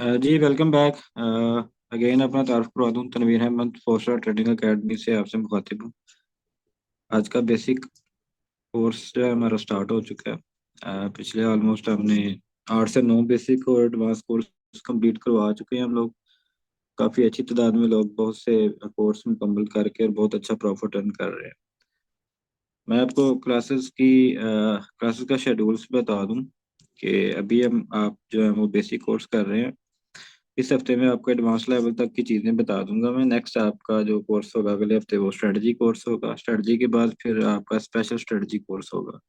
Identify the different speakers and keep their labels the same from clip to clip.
Speaker 1: जी welcome back. Again अपना तारुफ करवा दूँ, Tanvir Ahmad Foster Trading Academy से आपसे मुखातिब हूँ। आज का बेसिक कोर्स जो है हमारा स्टार्ट हो चुका है। पिछले ऑलमोस्ट हमने 8 से 9 बेसिक और एडवांस कोर्स कंप्लीट करवा चुके हैं हम लोग। काफ़ी अच्छी तादाद में लोग बहुत से कोर्स मुकम्मल करके और बहुत अच्छा प्रॉफिट अर्न कर रहे हैं। मैं आपको क्लासेस का शेड्यूल्स बता दूँ कि अभी हम आप जो है वो बेसिक कोर्स कर रहे हैं। इस हफ्ते में आपको एडवांस लेवल तक की चीज़ें बता दूंगा मैं। नेक्स्ट आपका जो कोर्स होगा अगले हफ्ते वो स्ट्रेटजी कोर्स होगा। स्ट्रेटजी के बाद फिर आपका स्पेशल स्ट्रेटजी कोर्स होगा।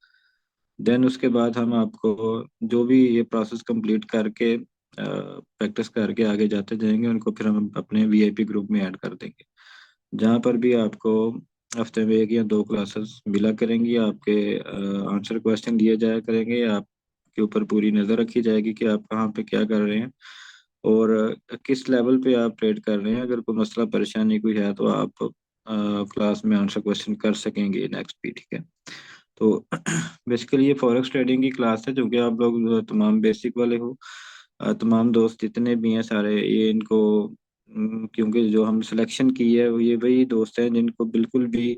Speaker 1: देन उसके बाद हम आपको जो भी ये प्रोसेस कंप्लीट करके प्रैक्टिस करके आगे जाते जाएंगे, उनको फिर हम अपने वीआईपी ग्रुप में ऐड कर देंगे, जहाँ पर भी आपको हफ्ते में 1 या 2 क्लासेस मिला करेंगी। आपके आंसर क्वेश्चन दिए जाया करेंगे, आपके ऊपर पूरी नज़र रखी जाएगी कि आप कहाँ पे क्या कर रहे हैं और किस लेवल पे आप ट्रेड कर रहे हैं। अगर कोई मसला परेशानी कोई है तो आप क्लास में आंसर क्वेश्चन कर सकेंगे नेक्स्ट भी, ठीक है। तो बेसिकली ये फॉरेक्स ट्रेडिंग की क्लास है, जो कि आप लोग तमाम बेसिक वाले हो, तमाम दोस्त जितने भी हैं सारे ये इनको क्योंकि जो हम सिलेक्शन की है वो ये वही दोस्त हैं जिनको बिल्कुल भी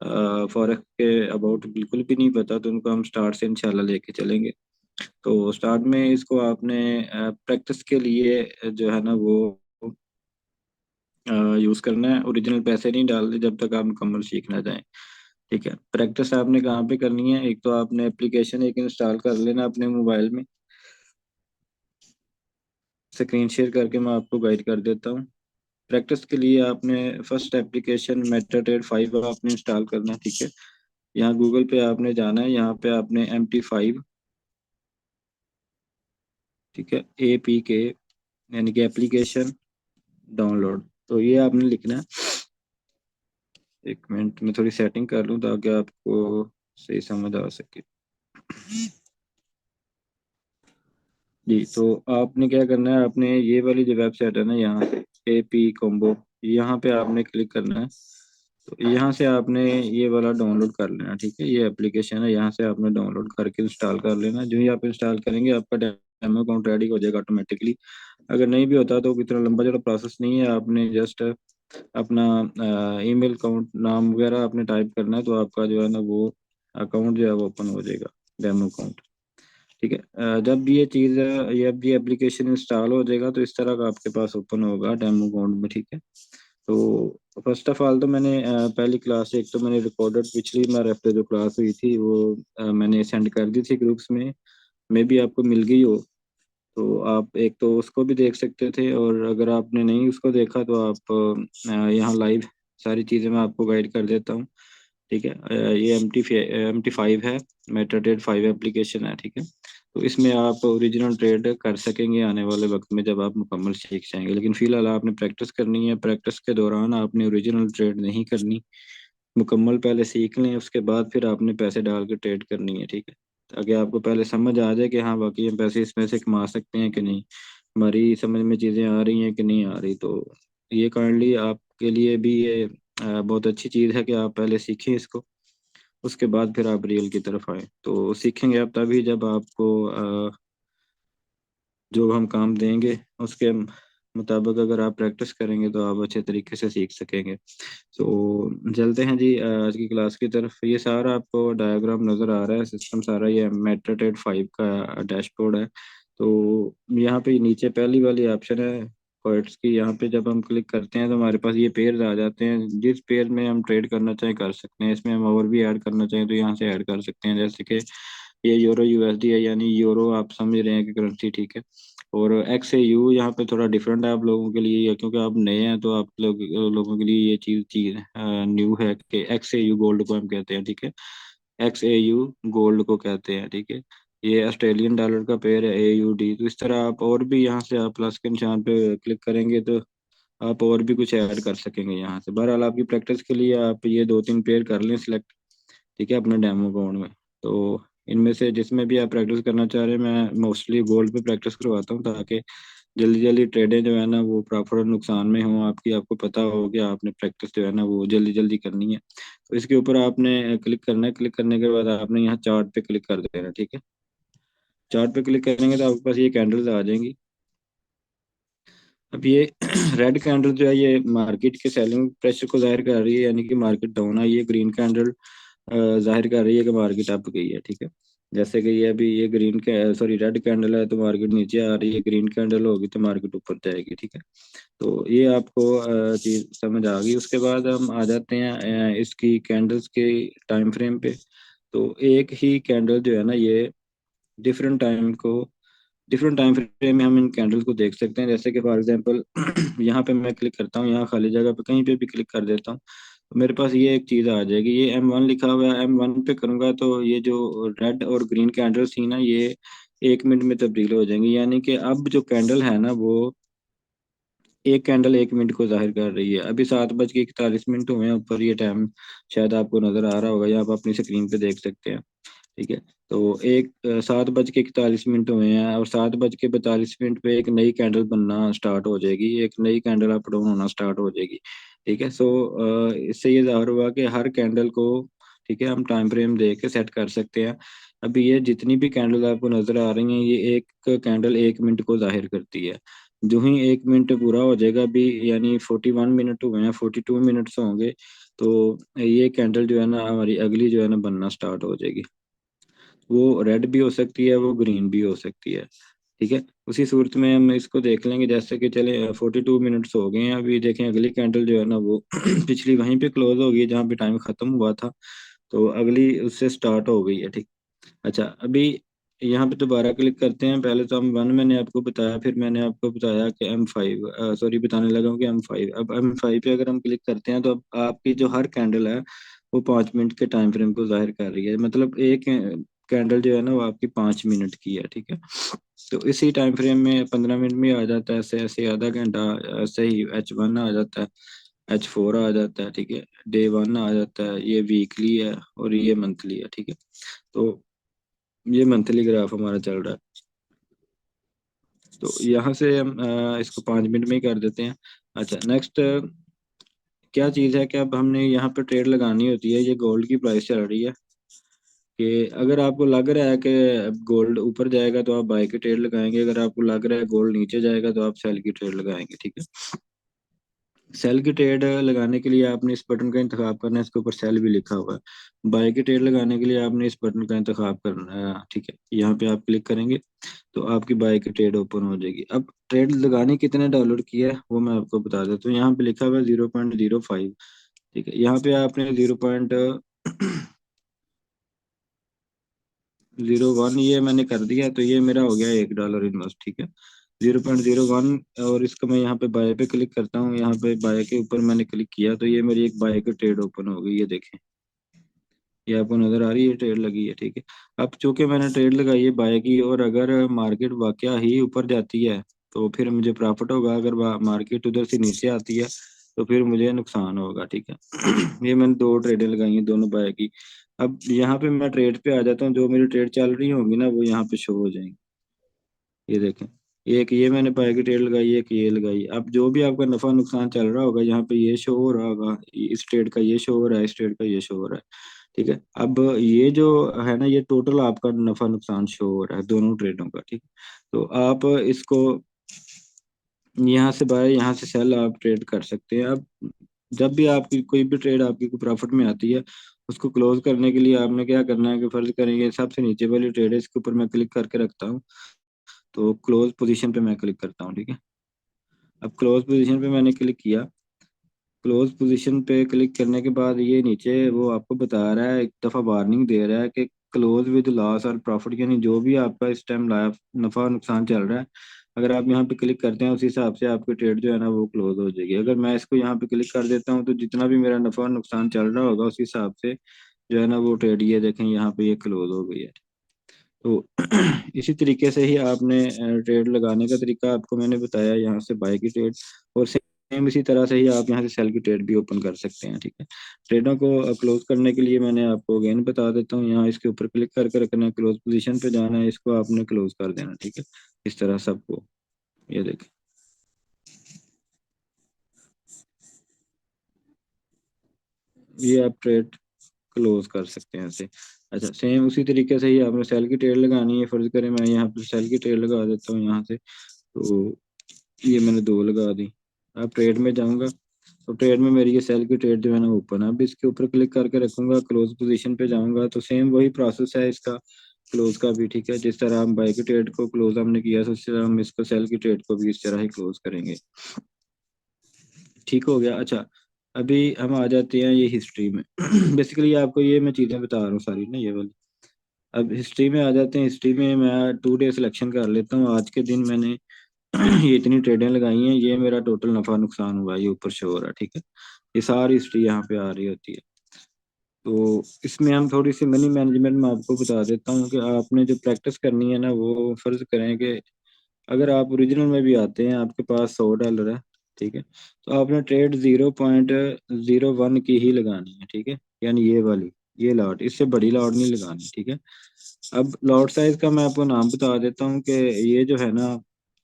Speaker 1: फॉरेक्स के अबाउट बिल्कुल भी नहीं पता, तो उनको हम स्टार्ट से इंशाल्लाह लेके चलेंगे। तो स्टार्ट में इसको आपने प्रैक्टिस के लिए जो है ना वो यूज़ करना है। ओरिजिनल पैसे नहीं डालने जब तक आप मुकम्मल सीख ना जाएं, ठीक है। प्रैक्टिस आपने कहाँ पे करनी है? एक तो आपने एप्लीकेशन एक इंस्टॉल कर लेना अपने मोबाइल में। स्क्रीन शेयर करके मैं आपको गाइड कर देता हूँ। प्रैक्टिस के लिए आपने फर्स्ट एप्लीकेशन मेटाट्रेड 5 आपने इंस्टॉल करना है, ठीक है। यहाँ गूगल पे आपने जाना है, यहाँ पे आपने MT5, ठीक है, APK यानी कि एप्लीकेशन डाउनलोड, तो ये आपने लिखना है। 1 मिनट में थोड़ी सेटिंग कर लूँ ताकि आपको सही समझ आ सके। जी, तो आपने क्या करना है, आपने ये वाली जो वेबसाइट है ना, यहाँ से AP कॉम्बो, यहाँ पे आपने क्लिक करना है। तो यहाँ से आपने ये वाला डाउनलोड कर लेना, ठीक है। ये एप्लीकेशन है, यहाँ से आपने डाउनलोड करके इंस्टॉल कर लेना। जो ही आप इंस्टॉल करेंगे आपका डेमो अकाउंट रेडी हो जाएगा ऑटोमेटिकली। अगर नहीं भी होता तो इतना लंबा चौड़ा प्रोसेस नहीं है, आपने जस्ट अपना ईमेल अकाउंट नाम वगैरह आपने टाइप करना है, तो आपका जो है ना वो अकाउंट जो है वो ओपन हो जाएगा, डेमो अकाउंट, ठीक है। जब ये चीज़ ये अब ये एप्लीकेशन इंस्टॉल हो जाएगा तो इस तरह का आपके पास ओपन होगा डेमो अकाउंट में, ठीक है। तो फर्स्ट ऑफ ऑल तो मैंने पहली क्लास एक तो मैंने रिकॉर्डेड पिछली बार हफ्ते जो क्लास हुई थी वो मैंने सेंड कर दी थी ग्रुप्स में। भी आपको मिल गई हो तो आप एक तो उसको भी देख सकते थे, और अगर आपने नहीं उसको देखा तो आप यहाँ लाइव सारी चीज़ें मैं आपको गाइड कर देता हूँ, ठीक है। ये MT5 है, मेटाट्रेड 5 एप्लीकेशन है, ठीक है। तो इसमें आप ओरिजिनल ट्रेड कर सकेंगे आने वाले वक्त में जब आप मुकम्मल सीख जाएंगे, लेकिन फिलहाल आपने प्रैक्टिस करनी है। प्रैक्टिस के दौरान आपने ओरिजिनल ट्रेड नहीं करनी, मुकम्मल पहले सीख लें, उसके बाद फिर आपने पैसे डाल के ट्रेड करनी है, ठीक है। ताकि आपको पहले समझ आ जाए कि हाँ वाकई हम पैसे इसमें से कमा सकते हैं कि नहीं, हमारी समझ में चीज़ें आ रही हैं कि नहीं आ रही। तो ये काइंडली आपके लिए भी ये बहुत अच्छी चीज़ है कि आप पहले सीखें इसको, उसके बाद फिर आप रियल की तरफ आए। तो सीखेंगे आप तभी जब आपको जो हम काम देंगे उसके मुताबिक अगर आप प्रैक्टिस करेंगे तो आप अच्छे तरीके से सीख सकेंगे। तो चलते हैं जी आज की क्लास की तरफ। ये सारा आपको डायग्राम नज़र आ रहा है, सिस्टम सारा ये मेटाट्रेड 5 का डैशबोर्ड है। तो यहाँ पे नीचे पहली वाली ऑप्शन है पॉइंट्स की, यहाँ पे जब हम क्लिक करते हैं तो हमारे पास ये पेयर्स आ जाते हैं। जिस पेयर में हम ट्रेड करना चाहें कर सकते हैं, इसमें हम और भी ऐड करना चाहें तो यहाँ से ऐड कर सकते हैं। जैसे कि ये यूरो USD है, यानी यूरो आप समझ रहे हैं कि करेंसी, ठीक है। और XAU यहाँ पे थोड़ा डिफरेंट है आप लोगों के लिए, क्योंकि आप नए हैं तो आप लोगों के लिए ये चीज़ चीज़ न्यू है कि XAU गोल्ड को हम कहते हैं, ठीक है। XAU गोल्ड को कहते हैं, ठीक है। ये ऑस्ट्रेलियन डॉलर का पेयर है AUD। तो इस तरह आप और भी यहाँ से आप प्लस के निशान पे क्लिक करेंगे तो आप और भी कुछ ऐड कर सकेंगे यहाँ से। बहरहाल आपकी प्रैक्टिस के लिए आप ये 2-3 पेयर कर लें सिलेक्ट, ठीक है, अपने डेमो अकाउंट में। तो इनमें से जिसमें भी आप प्रैक्टिस करना चाह रहे हैं, मैं मोस्टली गोल्ड पे प्रैक्टिस करवाता हूँ ताकि जल्दी जल्दी ट्रेडें जो है ना वो प्रॉफिट और नुकसान में हो आपकी, आपको पता हो कि आपने प्रैक्टिस जो है ना वो जल्दी जल्दी करनी है। तो इसके ऊपर आपने क्लिक करना है। क्लिक करने के बाद आपने यहाँ चार्ट पे क्लिक कर देना, ठीक है। चार्ट पे क्लिक करेंगे तो आपके पास ये कैंडल्स आ जाएंगी। अब ये रेड कैंडल जो है ये मार्केट के सेलिंग प्रेशर को जाहिर कर रही है, यानी कि मार्केट डाउन है। ये ग्रीन कैंडल जाहिर कर रही है कि मार्केट अप गई है, ठीक है। जैसे कि ये अभी ये ग्रीन के सॉरी रेड कैंडल है तो मार्केट नीचे आ रही है, ग्रीन कैंडल होगी तो मार्केट ऊपर जाएगी, ठीक है। तो ये आपको चीज समझ आ गई। उसके बाद हम आ जाते हैं इसकी कैंडल्स के टाइम फ्रेम पे। तो एक ही कैंडल जो है ना ये डिफरेंट टाइम को डिफरेंट टाइम फ्रेम में हम इन कैंडल्स को देख सकते हैं। जैसे कि फॉर एग्जांपल यहाँ पे मैं क्लिक करता हूँ, यहाँ खाली जगह पे कहीं पे भी क्लिक कर देता हूँ तो मेरे पास ये एक चीज़ आ जाएगी। ये M1 लिखा हुआ है, M1 पे करूंगा तो ये जो रेड और ग्रीन कैंडल्स थी ना ये 1 मिनट में तब्दील हो जाएंगी। यानी कि अब जो कैंडल है ना वो एक कैंडल 1 मिनट को जाहिर कर रही है। अभी 7:41 हुए हैं, ऊपर ये टाइम शायद आपको नजर आ रहा होगा या आप अपनी स्क्रीन पे देख सकते हैं, ठीक है। तो 7:41 हुए हैं और 7:42 पे एक नई कैंडल बनना स्टार्ट हो जाएगी, एक नई कैंडल अप डाउन होना स्टार्ट हो जाएगी, ठीक है। इससे ये जाहिर हुआ कि हर कैंडल को, ठीक है, हम टाइम फ्रेम दे के सेट कर सकते हैं। अभी ये जितनी भी कैंडल आपको नजर आ रही हैं ये एक कैंडल 1 मिनट को जाहिर करती है। जो ही 1 मिनट पूरा हो जाएगा अभी, यानी 41 मिनट हुए हैं, 42 मिनट्स होंगे तो ये कैंडल जो है ना हमारी अगली जो है ना बनना स्टार्ट हो जाएगी। वो रेड भी हो सकती है, वो ग्रीन भी हो सकती है, ठीक है। उसी सूरत में हम इसको देख लेंगे। जैसे कि चले 42 मिनट्स हो गए हैं, अभी देखें अगली कैंडल जो है ना वो पिछली वहीं पे क्लोज हो गई है जहाँ पे टाइम खत्म हुआ था, तो अगली उससे स्टार्ट हो गई है, ठीक। अच्छा, अभी यहाँ पे दोबारा क्लिक करते हैं। पहले तो M1 मैंने आपको बताया, फिर मैंने आपको बताया कि M5, सॉरी बताने लगा हूँ कि M5। अब M5 पे अगर हम क्लिक करते हैं तो अब आपकी जो हर कैंडल है वो 5 मिनट के टाइम फ्रेम को जाहिर कर रही है। मतलब एक कैंडल जो है ना वो आपकी 5 मिनट की है, ठीक है। तो इसी टाइम फ्रेम में 15 मिनट में आ जाता है, ऐसे ऐसे आधा घंटा, ऐसे ही H1 आ जाता है, H4 आ जाता है, ठीक है। डे 1 आ जाता है, ये वीकली है और ये मंथली है, ठीक है। तो ये मंथली ग्राफ हमारा चल रहा है। तो यहाँ से हम इसको 5 मिनट में ही कर देते हैं। अच्छा, नेक्स्ट क्या चीज़ है कि अब हमने यहाँ पे ट्रेड लगानी होती है। ये गोल्ड की प्राइस चल रही है कि अगर आपको लग रहा है कि गोल्ड ऊपर जाएगा तो आप बाय की ट्रेड लगाएंगे, अगर आपको लग रहा है गोल्ड नीचे जाएगा तो आप सेल की ट्रेड लगाएंगे, ठीक है। सेल की ट्रेड लगाने के लिए आपने इस बटन का इंतखाब करना है, इसके ऊपर सेल भी लिखा हुआ है। बाय की ट्रेड लगाने के लिए आपने इस बटन का इंतखाब करना है, ठीक है। यहाँ पे आप क्लिक करेंगे तो आपकी बाय की ट्रेड ओपन हो जाएगी। अब ट्रेड लगानी कितने डॉलर की है वो मैं आपको बता देता हूँ। यहाँ पे लिखा हुआ है 0.05, ठीक है। यहाँ पे आपने 0.01 ये मैंने कर दिया तो ये मेरा हो गया $1 इन्वेस्ट, ठीक है। 0.01 और इसका मैं यहाँ पे बाय पे क्लिक करता हूँ। यहाँ पे बाय के ऊपर मैंने क्लिक किया तो ये मेरी एक बाय की ट्रेड ओपन हो गई, ये देखें। ये आपको नजर आ रही है ट्रेड लगी है, ठीक है। अब चूंकि मैंने ट्रेड लगाई है बाय की, और अगर मार्केट वाकया ही ऊपर जाती है तो फिर मुझे प्रॉफिट होगा, अगर मार्केट उधर से नीचे आती है तो फिर मुझे नुकसान होगा, ठीक है। ये मैंने दो ट्रेडें लगाई हैं, दोनों बाय की। अब यहाँ पे मैं ट्रेड पे आ जाता हूँ, जो मेरी ट्रेड चल रही होंगी ना वो यहाँ पे शो हो जाएंगी, ये देखें। एक ये मैंने बाय की ट्रेड लगाई, एक ये लगाई। अब जो भी आपका नफा नुकसान चल रहा होगा यहाँ पे ये शो हो रहा होगा, इस ट्रेड का ये शो हो रहा है, इस ट्रेड का ये शो हो रहा है, ठीक है। अब ये जो है ना ये टोटल आपका नफा नुकसान शो हो रहा है दोनों ट्रेडों का, ठीक। तो आप इसको यहाँ से बाय, यहाँ से सेल आप ट्रेड कर सकते हैं। अब जब भी आपकी कोई भी ट्रेड आपकी को प्रॉफिट में आती है उसको क्लोज करने के लिए आपने क्या करना है कि फर्ज करेंगे सबसे नीचे वाली ट्रेड है, इसके ऊपर मैं क्लिक करके रखता हूँ तो क्लोज पोजीशन पे मैं क्लिक करता हूँ, ठीक है। अब क्लोज पोजीशन पे मैंने क्लिक किया। क्लोज पोजीशन पे क्लिक करने के बाद ये नीचे वो आपको बता रहा है, एक दफ़ा वार्निंग दे रहा है कि क्लोज विद लॉस और प्रॉफिट, यानी जो भी आपका इस टाइम नफा नुकसान चल रहा है अगर आप यहाँ पे क्लिक करते हैं उस हिसाब से आपकी ट्रेड जो है ना वो क्लोज हो जाएगी। अगर मैं इसको यहाँ पे क्लिक कर देता हूँ तो जितना भी मेरा नफा नुकसान चल रहा होगा उस हिसाब से जो है ना वो ट्रेड, ये देखें यहाँ पे ये क्लोज हो गई है। तो इसी तरीके से ही आपने ट्रेड लगाने का तरीका आपको मैंने बताया, यहाँ से बाय की ट्रेड, और सेम इसी तरह से ही आप यहाँ से सेल की ट्रेड भी ओपन कर सकते हैं, ठीक है। ट्रेडों को क्लोज करने के लिए मैंने आपको अगेन बता देता हूँ, यहाँ इसके ऊपर क्लिक करके रखना है, क्लोज पोजीशन पे जाना है, इसको आपने क्लोज कर देना, ठीक है। इस तरह सबको, ये देखें। ये आप ट्रेड क्लोज कर सकते हैं ऐसे। अच्छा, सेम उसी तरीके से ही आपने सेल की ट्रेड लगानी है। फर्ज करें मैं यहाँ पे सेल की ट्रेड लगा देता हूँ यहाँ से, तो ये मैंने 2 लगा दी। अब ट्रेड में जाऊंगा, तो ट्रेड में मेरी ये सेल की ट्रेड जो है ना ओपन है। अब इसके ऊपर क्लिक करके रखूंगा, क्लोज पोजीशन पे जाऊंगा, तो सेम वही प्रोसेस है इसका क्लोज का भी। ठीक है, जिस तरह हम बाई की ट्रेड को क्लोज हमने किया, तो उस तरह हम इसको सेल की ट्रेड को भी इस तरह ही क्लोज करेंगे। ठीक हो गया। अच्छा, अभी हम आ जाते हैं ये हिस्ट्री में। बेसिकली आपको ये मैं चीज़ें बता रहा हूँ सारी ना, ये वाली। अब हिस्ट्री में आ जाते हैं। हिस्ट्री में मैं 2 डे सिलेक्शन कर लेता हूँ। आज के दिन मैंने ये इतनी ट्रेडें लगाई हैं, ये मेरा टोटल नफा नुकसान हुआ है, ये ऊपर शो हो रहा है। ठीक है, ये सारी हिस्ट्री यहाँ पे आ रही होती है। तो इसमें हम थोड़ी सी मनी मैनेजमेंट में आपको बता देता हूँ कि आपने जो प्रैक्टिस करनी है ना, वो फर्ज करें कि अगर आप ओरिजिनल में भी आते हैं, आपके पास $100 है। ठीक है, तो आपने ट्रेड 0.01 की ही लगानी है। ठीक है, यानी ये वाली, ये लॉट, इससे बड़ी लॉट नहीं लगानी। ठीक है, अब लॉट साइज का मैं आपको नाम बता देता हूँ कि ये जो है ना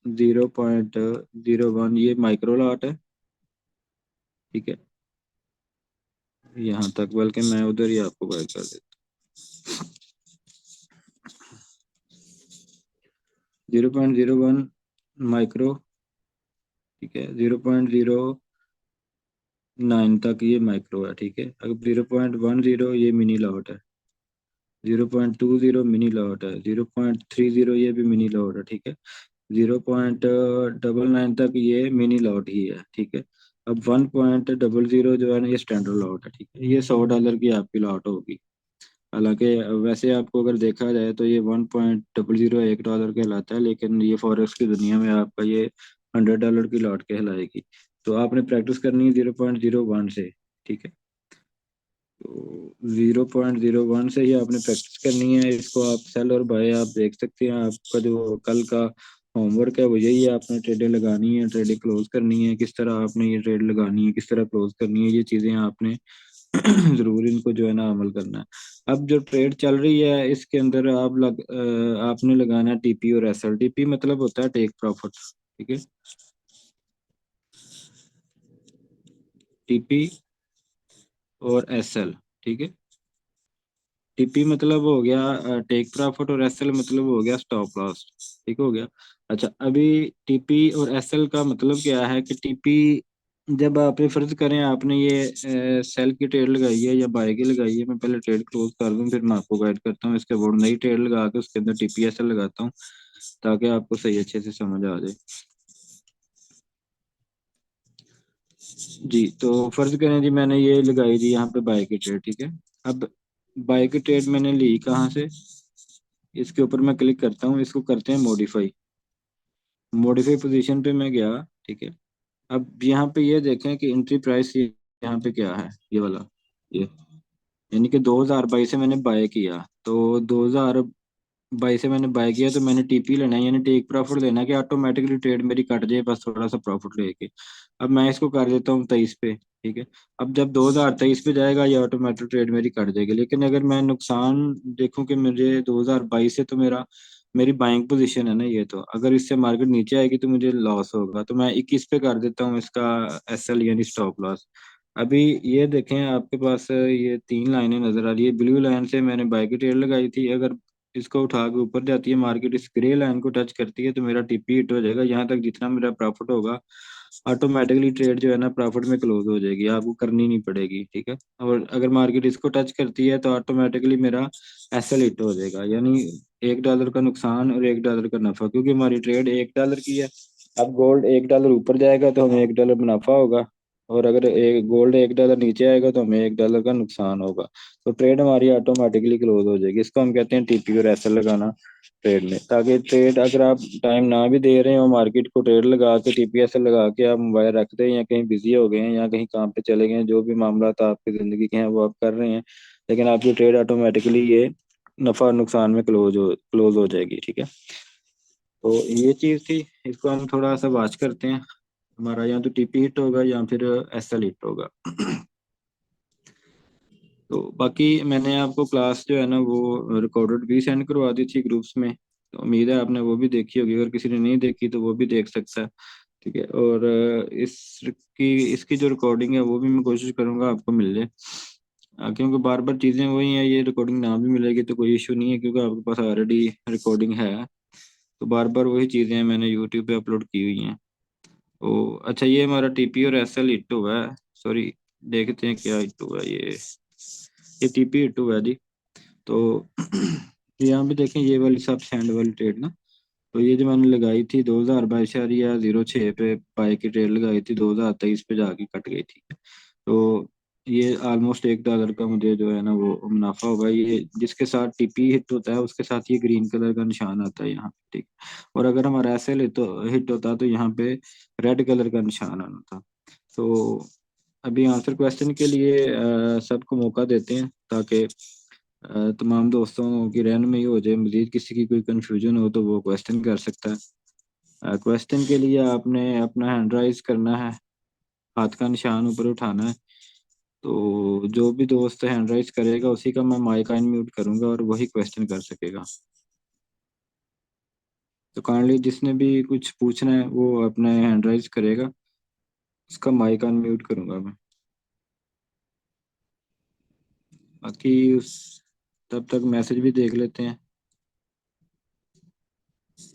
Speaker 1: 0.01, ये माइक्रो लॉट है। ठीक है, यहाँ तक, बल्कि मैं उधर ही आपको गाइड कर देता 0.01 माइक्रो। ठीक है, 0.09 तक ये माइक्रो है। ठीक है, अब 0.10 ये मिनी लॉट है। 0.20 मिनी लॉट है। 0.30 ये भी मिनी लॉट है। ठीक है, 0.99 तक ये मिनी लॉट ही है। ठीक है, अब 1.00 जो है ना, ये स्टैंडर्ड लॉट है। ठीक है, ये $100 की आपकी लॉट होगी। हालांकि वैसे आपको अगर देखा जाए तो ये 1.00 $1 कहलाता है, लेकिन ये फॉरेक्स की दुनिया में आपका ये $100 की लॉट कहलाएगी। तो आपने प्रैक्टिस करनी है 0.01 से। ठीक है, तो 0.01 से ही आपने प्रैक्टिस करनी है। इसको आप सेल और बाय आप देख सकते हैं। आपका जो कल का होमवर्क है वो यही है, आपने ट्रेडें लगानी है, ट्रेडें क्लोज करनी है, किस तरह आपने ये ट्रेड लगानी है, किस तरह क्लोज करनी है, ये चीज़ें आपने जरूर इनको जो है ना अमल करना है। अब जो ट्रेड चल रही है इसके अंदर आपने लगाना है टीपी और एसएल। टीपी मतलब होता है टेक प्रॉफिट। ठीक है, टीपी और एसएल। ठीक है, टीपी मतलब हो गया टेक प्रॉफिट, और एसएल मतलब हो गया स्टॉप लॉस। ठीक हो गया। अच्छा, अभी टीपी और एसएल का मतलब क्या है कि टीपी, जब आपने फर्ज करें आपने ये सेल की ट्रेड लगाई है या बाय की लगाई है, मैं पहले ट्रेड क्लोज कर दूं फिर मैं आपको गाइड करता हूँ। इसके बाद नई ट्रेड लगा के उसके अंदर टीपी एसएल लगाता हूँ, ताकि आपको सही अच्छे से समझ आ जाए। जी, तो फर्ज करें जी मैंने ये लगाई थी यहाँ पे बाय की ट्रेड। ठीक है, अब बाय की ट्रेड मैंने ली कहाँ से, इसके ऊपर मैं क्लिक करता हूँ, इसको करते हैं मॉडिफाई। मॉडिफाई पोजीशन पे मैं गया। ठीक है, अब यहाँ पे ये देखें कि एंट्री प्राइस यहाँ पे क्या है, ये वाला, ये यानी कि 2022 से मैंने बाय किया, तो 2022 से मैंने बाय किया, तो मैंने टीपी लेना है, यानी टेक प्रॉफिट लेना है कि ऑटोमेटिकली ट्रेड मेरी कट जाए, बस थोड़ा सा प्रॉफिट लेके। अब मैं इसको कर देता हूँ 23 पे। ठीक है, अब जब 2023 पे जाएगा ये ऑटोमेटिक ट्रेड मेरी कट जाएगी। लेकिन अगर मैं नुकसान देखूं कि मुझे 2022 से तो मेरी बाइंग पोजीशन है ना, ये तो अगर इससे मार्केट नीचे आएगी तो मुझे लॉस होगा, तो मैं 21 पे कर देता हूँ इसका एसएल यानी स्टॉप लॉस। अभी ये देखें, आपके पास ये 3 लाइनें नजर आ रही है। ब्लू लाइन से मैंने बाय की ट्रेड लगाई थी, अगर इसको उठा के ऊपर जाती है मार्केट, इस ग्रे लाइन को टच करती है, तो मेरा टीपी हिट हो जाएगा। यहाँ तक जितना मेरा प्रॉफिट होगा, ऑटोमेटिकली ट्रेड जो है ना प्रॉफिट में क्लोज हो जाएगी, आपको करनी नहीं पड़ेगी। ठीक है, और अगर मार्केट इसको टच करती है तो ऑटोमेटिकली मेरा एसएल हिट हो जाएगा, यानी $1 का नुकसान और $1 का नफा, क्योंकि हमारी ट्रेड $1 की है। अब गोल्ड $1 ऊपर जाएगा तो हमें $1 मुनाफा होगा, और अगर एक गोल्ड $1 नीचे आएगा तो हमें $1 का नुकसान होगा। तो ट्रेड हमारी ऑटोमेटिकली क्लोज हो जाएगी। इसको हम कहते हैं टीपी और एसएल लगाना ट्रेड में, ताकि ट्रेड अगर आप टाइम ना भी दे रहे हो मार्केट को, ट्रेड लगा के टीपी एसएल लगा के आप मोबाइल रख दें, या कहीं बिजी हो गए हैं या कहीं काम पे चले गए हैं, जो भी मामला था आपकी जिंदगी के हैं वो आप कर रहे हैं, लेकिन आपकी ट्रेड ऑटोमेटिकली ये नफा नुकसान में क्लोज हो जाएगी। ठीक है, तो ये चीज थी। इसको हम थोड़ा सा वाच करते हैं। हमारा या तो टीपी हिट होगा या फिर एसएल हिट होगा। तो बाकी मैंने आपको क्लास जो है ना वो रिकॉर्डेड भी सेंड करवा दी थी ग्रुप्स में, तो उम्मीद है आपने वो भी देखी होगी। अगर किसी ने नहीं देखी तो वो भी देख सकता है। ठीक है, और इसकी जो रिकॉर्डिंग है वो भी मैं कोशिश करूंगा आपको मिल जाए। क्योंकि बार बार चीज़ें वही हैं, ये रिकॉर्डिंग ना भी मिलेगी तो कोई इशू नहीं है, क्योंकि आपके पास ऑलरेडी रिकॉर्डिंग है। तो बार बार वही चीज़ें मैंने यूट्यूब पे अपलोड की हुई हैं। ओ अच्छा, ये हमारा टीपी और एसएल हिट हुआ है। सॉरी, देखते हैं क्या हिट हुआ है ये टीपी हिट हुआ है जी। तो यहाँ पे देखें, ये वाली सब हैंड वाली ट्रेड ना, तो ये जो मैंने लगाई थी 2022.06 पे बाई की ट्रेड लगाई थी, 2023 पे जाके कट गई थी। तो ये ऑलमोस्ट $1 का मुझे जो है ना वो मुनाफा होगा। ये जिसके साथ टीपी हिट होता है उसके साथ ये ग्रीन कलर का निशान आता है यहाँ पे, ठीक। और अगर हमारा ऐसे हिट होता तो यहाँ पे रेड कलर का निशान आना था। तो अभी आंसर क्वेश्चन के लिए सबको मौका देते हैं, ताकि तमाम दोस्तों की रहनुमाई हो जाए। मजीद किसी की कोई कंफ्यूजन हो तो वो क्वेश्चन कर सकता है। क्वेश्चन के लिए आपने अपना हैंड राइज करना है, हाथ का निशान ऊपर उठाना है। तो जो भी दोस्त हैंड राइज करेगा उसी का मैं माइक अनम्यूट करूंगा और वही क्वेश्चन कर सकेगा। तो काइंडली जिसने भी कुछ पूछना है वो अपना हैंड राइज करेगा, उसका माइक अनम्यूट करूंगा मैं। बाकी उस तब तक मैसेज भी देख लेते हैं।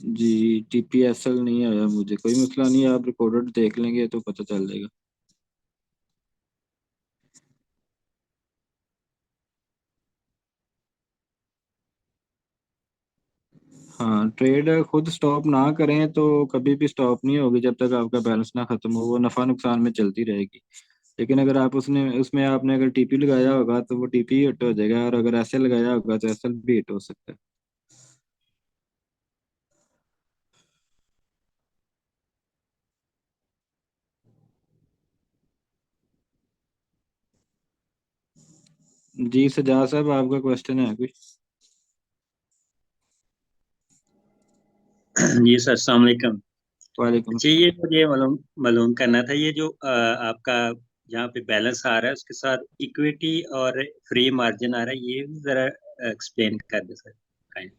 Speaker 1: जी, टीपीएसएल नहीं आया मुझे, कोई मसला नहीं है, आप रिकॉर्डेड देख लेंगे तो पता चल जाएगा। हाँ, ट्रेड खुद स्टॉप ना करें तो कभी भी स्टॉप नहीं होगी जब तक आपका बैलेंस ना खत्म हो, वो नफा नुकसान में चलती रहेगी। लेकिन अगर आप उसने उसमें आपने अगर टीपी लगाया होगा तो वो टीपी हिट हो जाएगा, और अगर ऐसे लगाया होगा तो ऐसे भी हिट हो सकता है। जी सजा साहब, आपका क्वेश्चन है कुछ?
Speaker 2: जी सर, अस्सलाम वालेकुम।
Speaker 1: वालेकुम
Speaker 2: अच्छा,
Speaker 1: सलाम।
Speaker 2: ये मुझे मालूम मालूम करना था, ये जो आपका यहाँ पे बैलेंस आ रहा है उसके साथ इक्विटी और फ्री मार्जिन आ रहा है, ये भी जरा एक्सप्लेन कर दे सर। काइंड।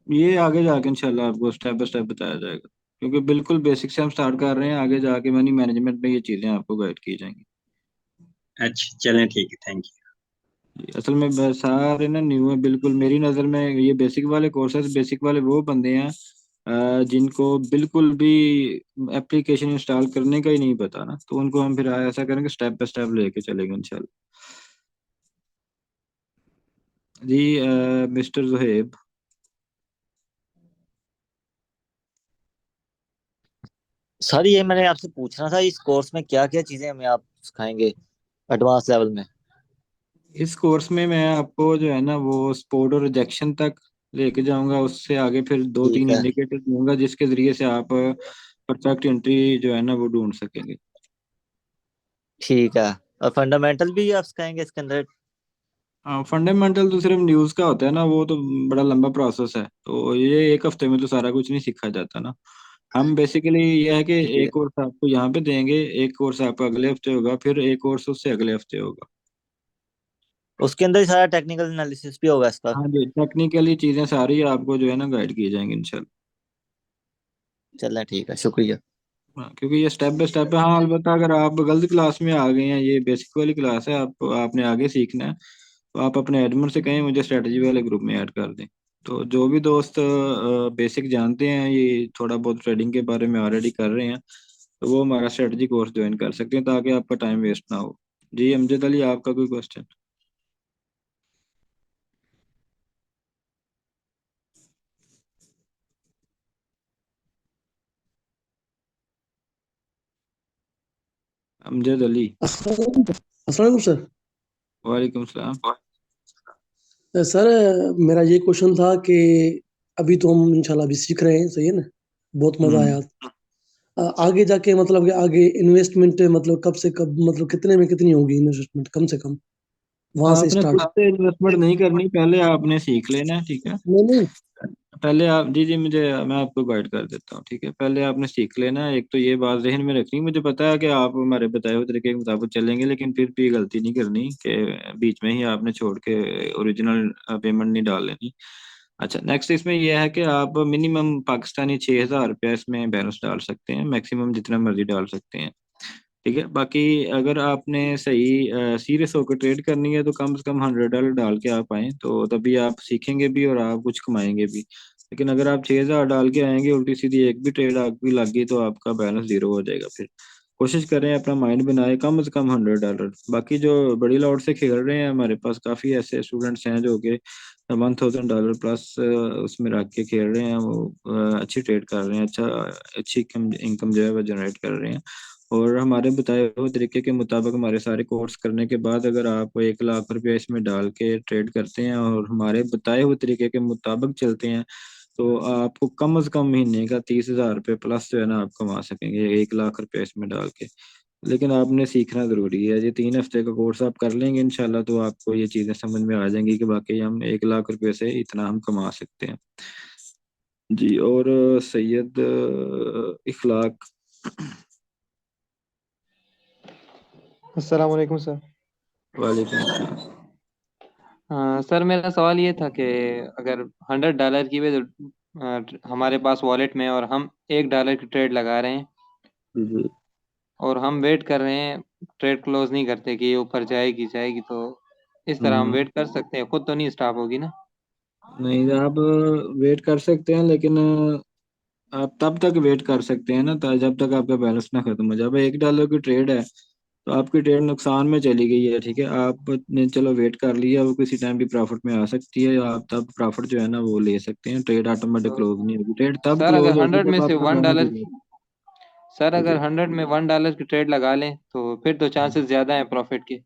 Speaker 1: ये आगे जाके इंशाल्लाह आपको स्टेप बाय स्टेप बताया जाएगा, क्योंकि बिल्कुल बेसिक से हम स्टार्ट कर रहे हैं। आगे जाके मनी मैनेजमेंट में ये चीज़ें आपको गाइड की जाएंगी।
Speaker 2: अच्छा, चलें, ठीक है, थैंक
Speaker 1: असल में सारे ना न्यू है बिल्कुल। मेरी नज़र में ये बेसिक वाले कोर्सेज, बेसिक वाले वो बंदे हैं जिनको बिल्कुल भी एप्लीकेशन इंस्टॉल करने का ही नहीं पता ना, तो उनको हम फिर ऐसा करेंगे, स्टेप बाय स्टेप लेके चलेंगे इंशाल्लाह। जी मिस्टर जुहेब।
Speaker 3: सर ये मैंने आपसे पूछना था, इस कोर्स में क्या क्या चीजें हमें आप सिखाएंगे एडवांस लेवल में।
Speaker 1: इस कोर्स में मैं आपको जो है ना वो स्पोर्ट और रिजेक्शन तक लेके जाऊंगा, उससे आगे फिर दो तीन
Speaker 3: ठीक है।
Speaker 1: इंडिकेटर दूंगा जिसके जरिए से आप परफेक्ट एंट्री जो है ना वो ढूंढ सकेंगे।
Speaker 3: ठीक है। और फंडामेंटल भी आप सिखाएंगे इसके अंदर।
Speaker 1: हाँ, फंडामेंटल तो सिर्फ न्यूज़ का होता है ना, वो तो बड़ा लंबा प्रोसेस है, तो ये एक हफ्ते में तो सारा कुछ नहीं सीखा जाता ना। हम बेसिकली ये है कि
Speaker 3: ठीक है।
Speaker 1: एक कोर्स आपको यहाँ पे देंगे, एक कोर्स आपका अगले हफ्ते होगा, फिर एक कोर्स उससे अगले हफ्ते होगा।
Speaker 3: उसके अंदर ही सारा टेक्निकल एनालिसिस भी होगा इसका।
Speaker 1: हाँ जी, टेक्निकली चीज़ें सारी आपको जो है ना गाइड की जाएंगी इंशाल्लाह।
Speaker 3: चलें, ठीक है, शुक्रिया।
Speaker 1: हाँ, क्योंकि ये स्टेप बाय स्टेप है। हाँ, अलबत्ता अगर आप गलत क्लास में आ गए हैं, ये बेसिक वाली क्लास है, आप आपने आगे सीखना है, तो आप अपने एडमिन से कहें मुझे स्ट्रेटजी वाले ग्रुप में ऐड कर दें। तो जो भी दोस्त बेसिक जानते हैं, ये थोड़ा बहुत ट्रेडिंग के बारे में ऑलरेडी कर रहे हैं, तो वो हमारा स्ट्रेटजी कोर्स ज्वाइन कर सकते हैं, ताकि आपका टाइम वेस्ट ना हो। जी अमजद अली, आपका कोई क्वेश्चन? अमजद अली।
Speaker 4: अस्सलाम वालेकुम सर।
Speaker 1: वालेकुम सलाम।
Speaker 4: सर, मेरा ये क्वेश्चन था कि अभी तो हम इंशाल्लाह अभी सीख रहे हैं, सही है ना? बहुत मजा
Speaker 1: हम्म।
Speaker 4: आया। आगे जाके मतलब कि आगे इन्वेस्टमेंट मतलब कब से कब, मतलब कितने में कितनी होगी इन्वेस्टमेंट कम से कम, वहां से
Speaker 1: आपने खुद
Speaker 4: स्टार्ट।
Speaker 1: से इन्वेस्टमेंट नहीं करनी, पहले आपने सीख लेना है, ठीक है।
Speaker 4: नहीं नहीं।
Speaker 1: पहले आप, जी जी, मुझे, मैं आपको गाइड कर देता हूँ, ठीक है। पहले आपने सीख लेना है। एक तो ये बात जहन में रखनी, मुझे पता है कि आप हमारे बताए हुए तरीके के मुताबिक चलेंगे, लेकिन फिर भी गलती नहीं करनी कि बीच में ही आपने छोड़ के ओरिजिनल पेमेंट नहीं डाल लेनी। अच्छा, नेक्स्ट इसमें यह है कि आप मिनिमम पाकिस्तानी 6,000 रुपया इसमें बैलेंस डाल सकते हैं, मैक्सिमम जितना मर्जी डाल सकते हैं, ठीक है। बाकी अगर आपने सही सीरियस होकर ट्रेड करनी है तो कम से कम $100 डाल के आप आए, तो तभी आप सीखेंगे भी और आप कुछ कमाएंगे भी। लेकिन अगर आप 6,000 डाल के आएंगे, उल्टी सीधी एक भी ट्रेड आपकी लग गई तो आपका बैलेंस जीरो हो जाएगा। फिर कोशिश करें, अपना माइंड बनाए, कम से कम $100। बाकी जो बड़ी लॉट से खेल रहे हैं, हमारे पास काफ़ी ऐसे स्टूडेंट्स हैं जो कि $1,000 प्लस उसमें रख के खेल रहे हैं, वो अच्छी ट्रेड कर रहे हैं, अच्छी इनकम जो है वो जनरेट कर रहे हैं। और हमारे बताए हुए तरीके के मुताबिक हमारे सारे कोर्स करने के बाद अगर आप 1 लाख रुपया इसमें डाल के ट्रेड करते हैं और हमारे बताए हुए तरीके के मुताबिक चलते हैं, तो आपको कम से कम महीने का 30,000 रुपये प्लस जो है ना आप कमा सकेंगे 1 लाख रुपया इसमें डाल के। लेकिन आपने सीखना जरूरी है। ये 3 हफ्ते का कोर्स आप कर लेंगे इंशाल्लाह, तो आपको ये चीजें समझ में आ जाएंगी कि वाकई हम 1 लाख रुपए से इतना हम कमा सकते हैं। जी। और सैयद इखलाक।
Speaker 5: अस्सलाम वालेकुम सर।
Speaker 1: वालेकुम अस्सलाम।
Speaker 5: हाँ सर, मेरा सवाल ये था कि अगर $100 की भी हमारे पास वॉलेट में, और हम $1 की ट्रेड लगा रहे हैं,
Speaker 1: जी।
Speaker 5: और हम वेट कर रहे हैं, ट्रेड क्लोज नहीं करते कि ये ऊपर जाएगी जाएगी, तो इस तरह हम
Speaker 1: हम्म।
Speaker 5: वेट कर सकते हैं? खुद तो नहीं स्टॉप होगी ना?
Speaker 1: नहीं, आप वेट कर सकते हैं, लेकिन आप तब तक वेट कर सकते हैं ना, जब तक आपका बैलेंस ना खत्म हो जाए। अब $1 की ट्रेड है, तो आपकी ट्रेड नुकसान में चली गई है, ठीक है, आपने चलो वेट कर लिया, वो किसी टाइम भी प्रॉफिट में आ सकती है, आप तब प्रॉफिट जो है ना वो ले सकते हैं। ट्रेड ऑटोमेटिक
Speaker 5: तो
Speaker 1: क्लोज नहीं होगी, ट्रेड तब
Speaker 5: सर
Speaker 1: क्लोज
Speaker 5: अगर
Speaker 1: होगी
Speaker 5: हंड्रेड में
Speaker 1: जब
Speaker 5: से
Speaker 1: आपका
Speaker 5: वन
Speaker 1: बैलेंस
Speaker 5: डॉलर
Speaker 1: हो।
Speaker 5: सर
Speaker 1: जी
Speaker 5: अगर
Speaker 1: जी।
Speaker 5: 100 में $1 की ट्रेड लगा लें, तो फिर तो चांसेस ज्यादा हैं प्रॉफिट के।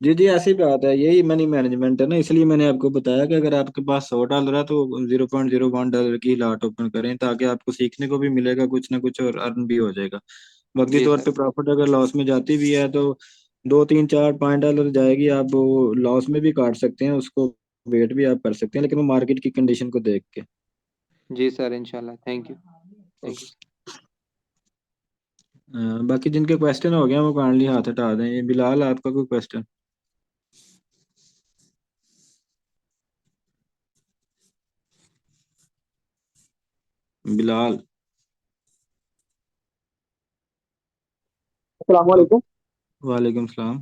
Speaker 1: जी जी, ऐसी बात है, यही मनी मैनेजमेंट है ना, इसलिए मैंने आपको बताया कि अगर आपके पास $100 है तो $0.01 की लॉट ओपन करें, ताकि आपको सीखने को भी मिलेगा कुछ ना कुछ और अर्न भी हो जाएगा। वक्ती
Speaker 5: जी
Speaker 1: तौर
Speaker 5: सर।
Speaker 1: पे प्रॉफिट अगर लॉस में जाती भी है तो 2 3 4 5 डॉलर जाएगी, आप वो लॉस में भी काट सकते हैं उसको, वेट भी आप कर सकते हैं, लेकिन वो मार्केट की कंडीशन को देख के।
Speaker 5: जी सर, इंशाल्लाह। Thank you, thank you.
Speaker 1: बाकी जिनके क्वेश्चन हो गए हैं वो काइंडली हाथ हटा दें। ये बिलाल, आपका कोई क्वेश्चन? बिलाल।
Speaker 6: अस्सलाम वालेकुम।
Speaker 1: वालेकुम सलाम।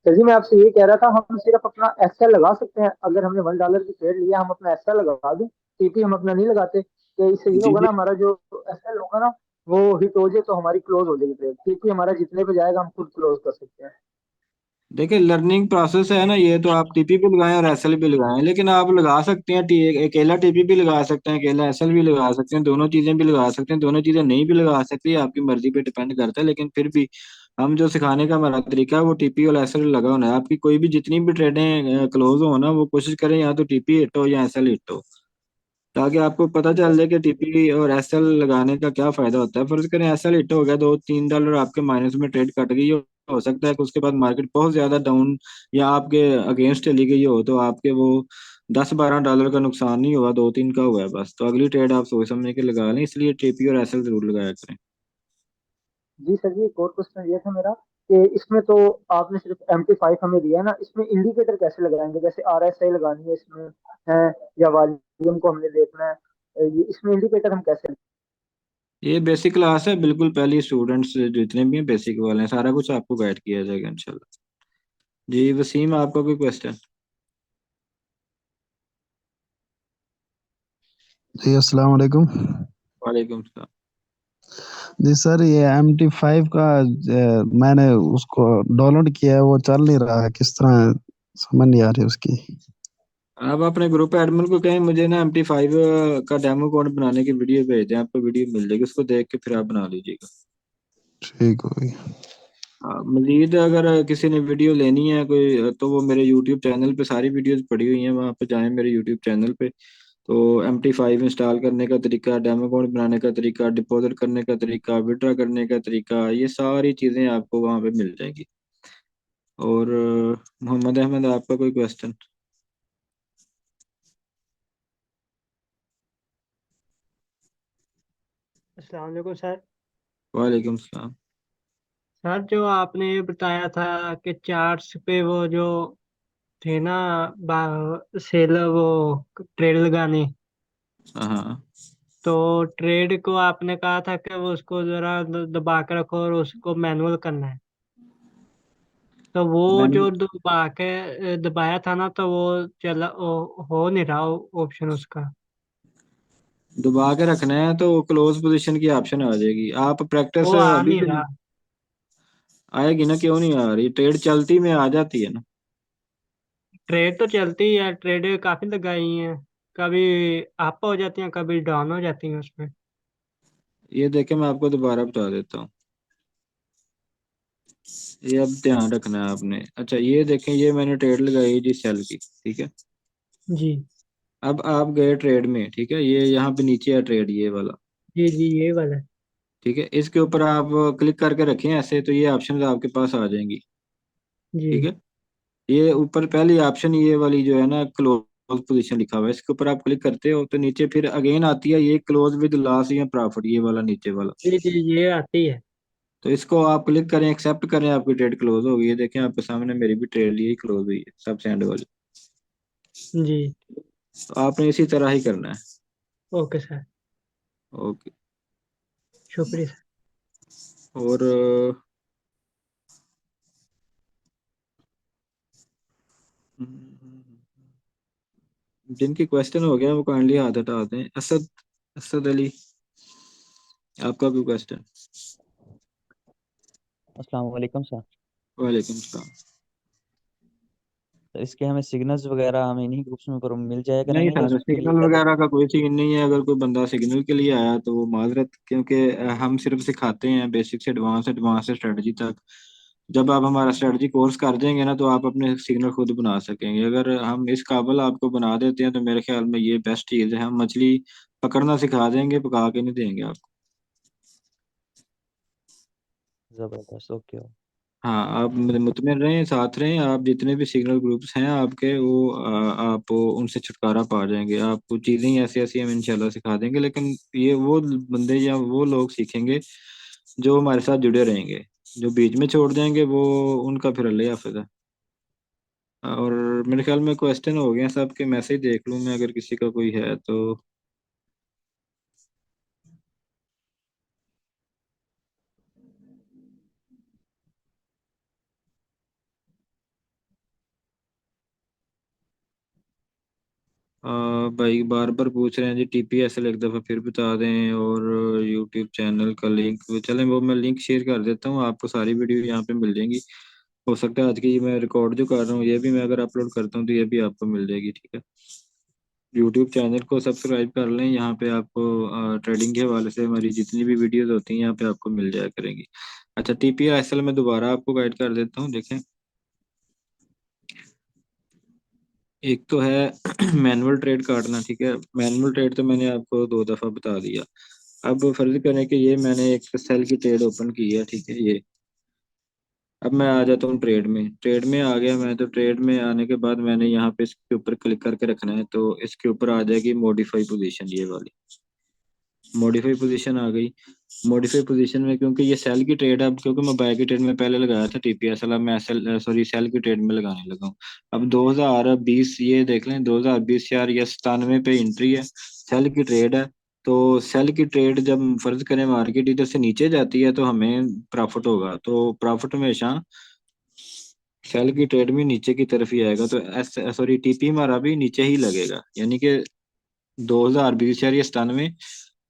Speaker 6: सर जी, मैं आपसे ये कह रहा था, हम सिर्फ अपना एसएल लगा सकते हैं? अगर हमने $1 की ट्रेड लिया, हम अपना एसएल लगा दें, टीपी हम अपना नहीं लगाते? तो इससे ये
Speaker 1: जी
Speaker 6: होगा
Speaker 1: जी।
Speaker 6: ना, हमारा जो एसएल होगा ना, वो हिट हो जाए तो हमारी क्लोज हो जाएगी ट्रेड। टीपी हमारा जितने पे जाएगा हम खुद क्लोज कर सकते हैं।
Speaker 1: देखिए, लर्निंग प्रोसेस है ना ये, तो आप टीपी भी लगाएं और एसएल भी लगाएं, लेकिन आप लगा सकते हैं अकेला टीपी भी लगा सकते हैं, अकेला एसएल भी लगा सकते हैं, दोनों चीजें भी लगा सकते हैं, दोनों चीजें नहीं भी लगा सकती, आपकी मर्जी पे डिपेंड करता है। लेकिन फिर भी हम जो सिखाने का हमारा तरीका है वो टीपी और एसएल लगा होना है। आपकी कोई भी जितनी भी ट्रेडें क्लोज हो ना, वो कोशिश करें या तो टीपी हिट हो या एसएल हिट हो, ताकि आपको पता चल जाए कि टीपी और एसएल लगाने का क्या फायदा होता है। फर्ज करें एसएल हिट हो गया, $2 3 आपके माइनस में ट्रेड कट गई हो सकता है कि उसके बाद मार्केट बहुत ज्यादा डाउन या आपके अगेंस्ट चली गई हो, तो आपके वो $10 12 का नुकसान नहीं हुआ, 2 3 का हुआ है बस। तो अगली ट्रेड आप सोच समझ के लगा लें, इसलिए टीपी और एसएल जरूर लगाया करें।
Speaker 6: जी सर जी, एक और क्वेश्चन ये था मेरा कि इसमें तो आपने सिर्फ MT5 हमें दिया है ना, इसमें इंडिकेटर कैसे लगाएंगे? जैसे RSI लगानी है इसमें है, या वॉल्यूम को हमने देखना है, ये इसमें इंडिकेटर हम कैसे?
Speaker 1: ये बेसिक क्लास है, बिल्कुल पहली स्टूडेंट्स जितने भी हैं बेसिक वाले हैं, सारा कुछ आपको गाइड किया जाएगा इंशाल्लाह। जी वसीम, आपका कोई क्वेश्चन?
Speaker 7: जी अस्सलाम वालेकुम।
Speaker 1: वालेकुम सलाम।
Speaker 7: जी सर, ये MT5 का मैंने उसको डाउनलोड किया है, वो चल नहीं रहा है, किस तरह समझ नहीं आ रही उसकी।
Speaker 1: आप अपने ग्रुप एडमिन को कहें मुझे ना MT5 का डेमो कोड बनाने की वीडियो भेज दें, आपको वीडियो मिल जाएगी, उसको देख के फिर आप बना लीजिएगा।
Speaker 7: ठीक हो गई।
Speaker 1: मजीद अगर किसी ने वीडियो लेनी है कोई, तो वो मेरे यूट्यूब चैनल पे सारी वीडियोस पड़ी हुई हैं, वहाँ पे जाएं मेरे यूट्यूब चैनल पे। तो MT5 इंस्टॉल करने का तरीका, डेमो कोड बनाने का तरीका, डिपॉजिट करने का तरीका, विड्रॉ करने का तरीका, ये सारी चीज़ें आपको वहाँ पे मिल जाएंगी। और मोहम्मद अहमद, आपका कोई क्वेश्चन?
Speaker 8: अस्सलाम वालेकुम सर।
Speaker 1: वालेकुम सलाम।
Speaker 8: सर, जो आपने ये बताया था कि चार्ट्स पे वो जो थे ना, सेल, वो ट्रेड लगाने,
Speaker 1: हाँ।
Speaker 8: तो ट्रेड को आपने कहा था कि वो उसको जरा दबा के रखो और उसको मैनुअल करना है। तो वो
Speaker 1: मैंने
Speaker 8: जो दबाया था ना, तो वो चला हो नहीं रहा ऑप्शन उसका।
Speaker 1: दबा के रखना है तो क्लोज पोजीशन की ऑप्शन आ जाएगी। आप प्रैक्टिस
Speaker 8: वो आ
Speaker 1: अभी
Speaker 8: नहीं
Speaker 1: से
Speaker 8: रहा।
Speaker 1: आएगी ना, क्यों नहीं आ रही? ट्रेड चलती में आ जाती है ना।
Speaker 8: ट्रेड तो चलती है, ट्रेड काफी लगाई हैं, कभी अप हो जाती हैं कभी डाउन हो जाती हैं उसमें।
Speaker 1: ये देखे, मैं आपको दोबारा बता देता हूँ। ये अब ध्यान रखना है आपने। अच्छा ये देखें, ये मैंने ट्रेड लगाई जी सेल की, ठीक है।
Speaker 8: जी
Speaker 1: अब आप गए ट्रेड में, ठीक है, ये यहाँ पे नीचे है ट्रेड, ये वाला,
Speaker 8: जी जी, ये वाला है।
Speaker 1: ठीक है। इसके ऊपर आप क्लिक करके रखें ऐसे, तो ये ऑप्शन आपके पास आ जाएंगी, ठीक
Speaker 8: जी
Speaker 1: है। ये ऊपर पहली ऑप्शन ये वाली जो है ना, क्लोज पोजीशन लिखा हुआ है, इसके ऊपर आप क्लिक करते हो तो नीचे फिर अगेन आती है ये क्लोज विद लॉस या प्रॉफिट, ये वाला नीचे वाला।
Speaker 8: जी जी, ये आती है।
Speaker 1: तो इसको आप क्लिक करें, एक्सेप्ट करें, आपकी ट्रेड क्लोज होगी। ये देखें आपके सामने, मेरी भी ट्रेड ये क्लोज हुई है सबसे एंड वाली।
Speaker 8: जी।
Speaker 1: तो आपने इसी तरह ही करना है।
Speaker 8: Okay sir.
Speaker 1: ओके।
Speaker 8: शुक्रिया सर।
Speaker 1: और जिनकी क्वेश्चन हो गया वो काइंडली हाथ हटा दें। असद, असद अली, आपका भी क्वेश्चन।
Speaker 9: अस्सलाम वालेकुम सर।
Speaker 1: वालेकुम सलाम।
Speaker 9: तो इसके हमें सिग्नल्स वगैरह हमें इन्हीं ग्रुप्स में पर मिल जाया
Speaker 1: नहीं
Speaker 9: करेंगे कि
Speaker 1: सर,
Speaker 9: उसके लिए
Speaker 1: सिग्नल
Speaker 9: अलग?
Speaker 1: वगैरह का कोई सीन नहीं है। अगर कोई बंदा सिग्नल के लिए आया तो वो माजरत, क्योंकि हम सिर्फ सिखाते हैं बेसिक से एडवांस, एडवांस से स्ट्रेटजी तक। जब आप हमारा स्ट्रेटजी कोर्स कर देंगे ना, तो आप अपने सिग्नल खुद बना सकेंगे। अगर हम इस काबल आपको बना देते हैं तो मेरे ख्याल में ये बेस्ट चीज़ है। हम मछली पकड़ना सिखा देंगे, पका के नहीं देंगे आपको।
Speaker 9: जबरदस्त, ओके।
Speaker 1: हाँ, आप मुतमिन रहें, साथ रहें। आप जितने भी सिग्नल ग्रुप्स हैं आपके, वो आप उनसे छुटकारा पा जाएंगे। आपको चीज़ें ही ऐसी ऐसी हम इंशाल्लाह सिखा देंगे, लेकिन ये वो बंदे या वो लोग सीखेंगे जो हमारे साथ जुड़े रहेंगे। जो बीच में छोड़ जाएंगे वो, उनका फिर अल्लाह हाफिज़ है। और मेरे ख्याल में क्वेश्चन हो गए हैं सबके। मैसेज देख लूँ मैं, अगर किसी का कोई है तो। आ, भाई बार बार पूछ रहे हैं जी TPSL, एक दफ़ा फिर बता दें। और यूट्यूब चैनल का लिंक, चलें वो मैं लिंक शेयर कर देता हूँ आपको। सारी वीडियो यहाँ पे मिल जाएंगी। हो सकता है आज की मैं रिकॉर्ड जो कर रहा हूँ ये भी मैं अगर अपलोड करता हूँ तो ये भी आपको मिल जाएगी, ठीक है। यूट्यूब चैनल को सब्सक्राइब कर लें। यहाँ पे आपको ट्रेडिंग के हवाले से हमारी जितनी भी वीडियोस होती हैं यहाँ पे आपको मिल जाया करेंगी। अच्छा, TPSL में दोबारा आपको गाइड कर देता हूँ, देखें। एक तो है मैनुअल ट्रेड काटना, ठीक है। मैनुअल ट्रेड तो मैंने आपको 2 दफ़ा बता दिया। अब फर्ज करें कि ये मैंने एक सेल की ट्रेड ओपन की है, ठीक है, ये। अब मैं आ जाता हूँ ट्रेड में। ट्रेड में आ गया मैं, तो ट्रेड में आने के बाद मैंने यहाँ पे इसके ऊपर क्लिक करके रखना है, तो इसके ऊपर आ जाएगी मॉडिफाई पोजीशन, ये वाली। मॉडिफाई पोजीशन आ गई। मॉडिफाई पोजीशन में, क्योंकि ये सेल की ट्रेड है, अब क्योंकि मैं बाय की ट्रेड में पहले लगाया था TPSL, अब मैं सेल की ट्रेड में लगाने लगा हूँ। अब 2020, ये देख लें, 2020 यार, ये 97 पे एंट्री है, सेल की ट्रेड है। तो सेल की ट्रेड जब फर्ज करें मार्केट इधर से नीचे जाती है तो हमें प्रॉफिट होगा। तो प्रॉफिट हमेशा सेल की ट्रेड में नीचे की तरफ ही आएगा। तो TP हमारा भी नीचे ही लगेगा, यानी कि 2020 यार, ये 97।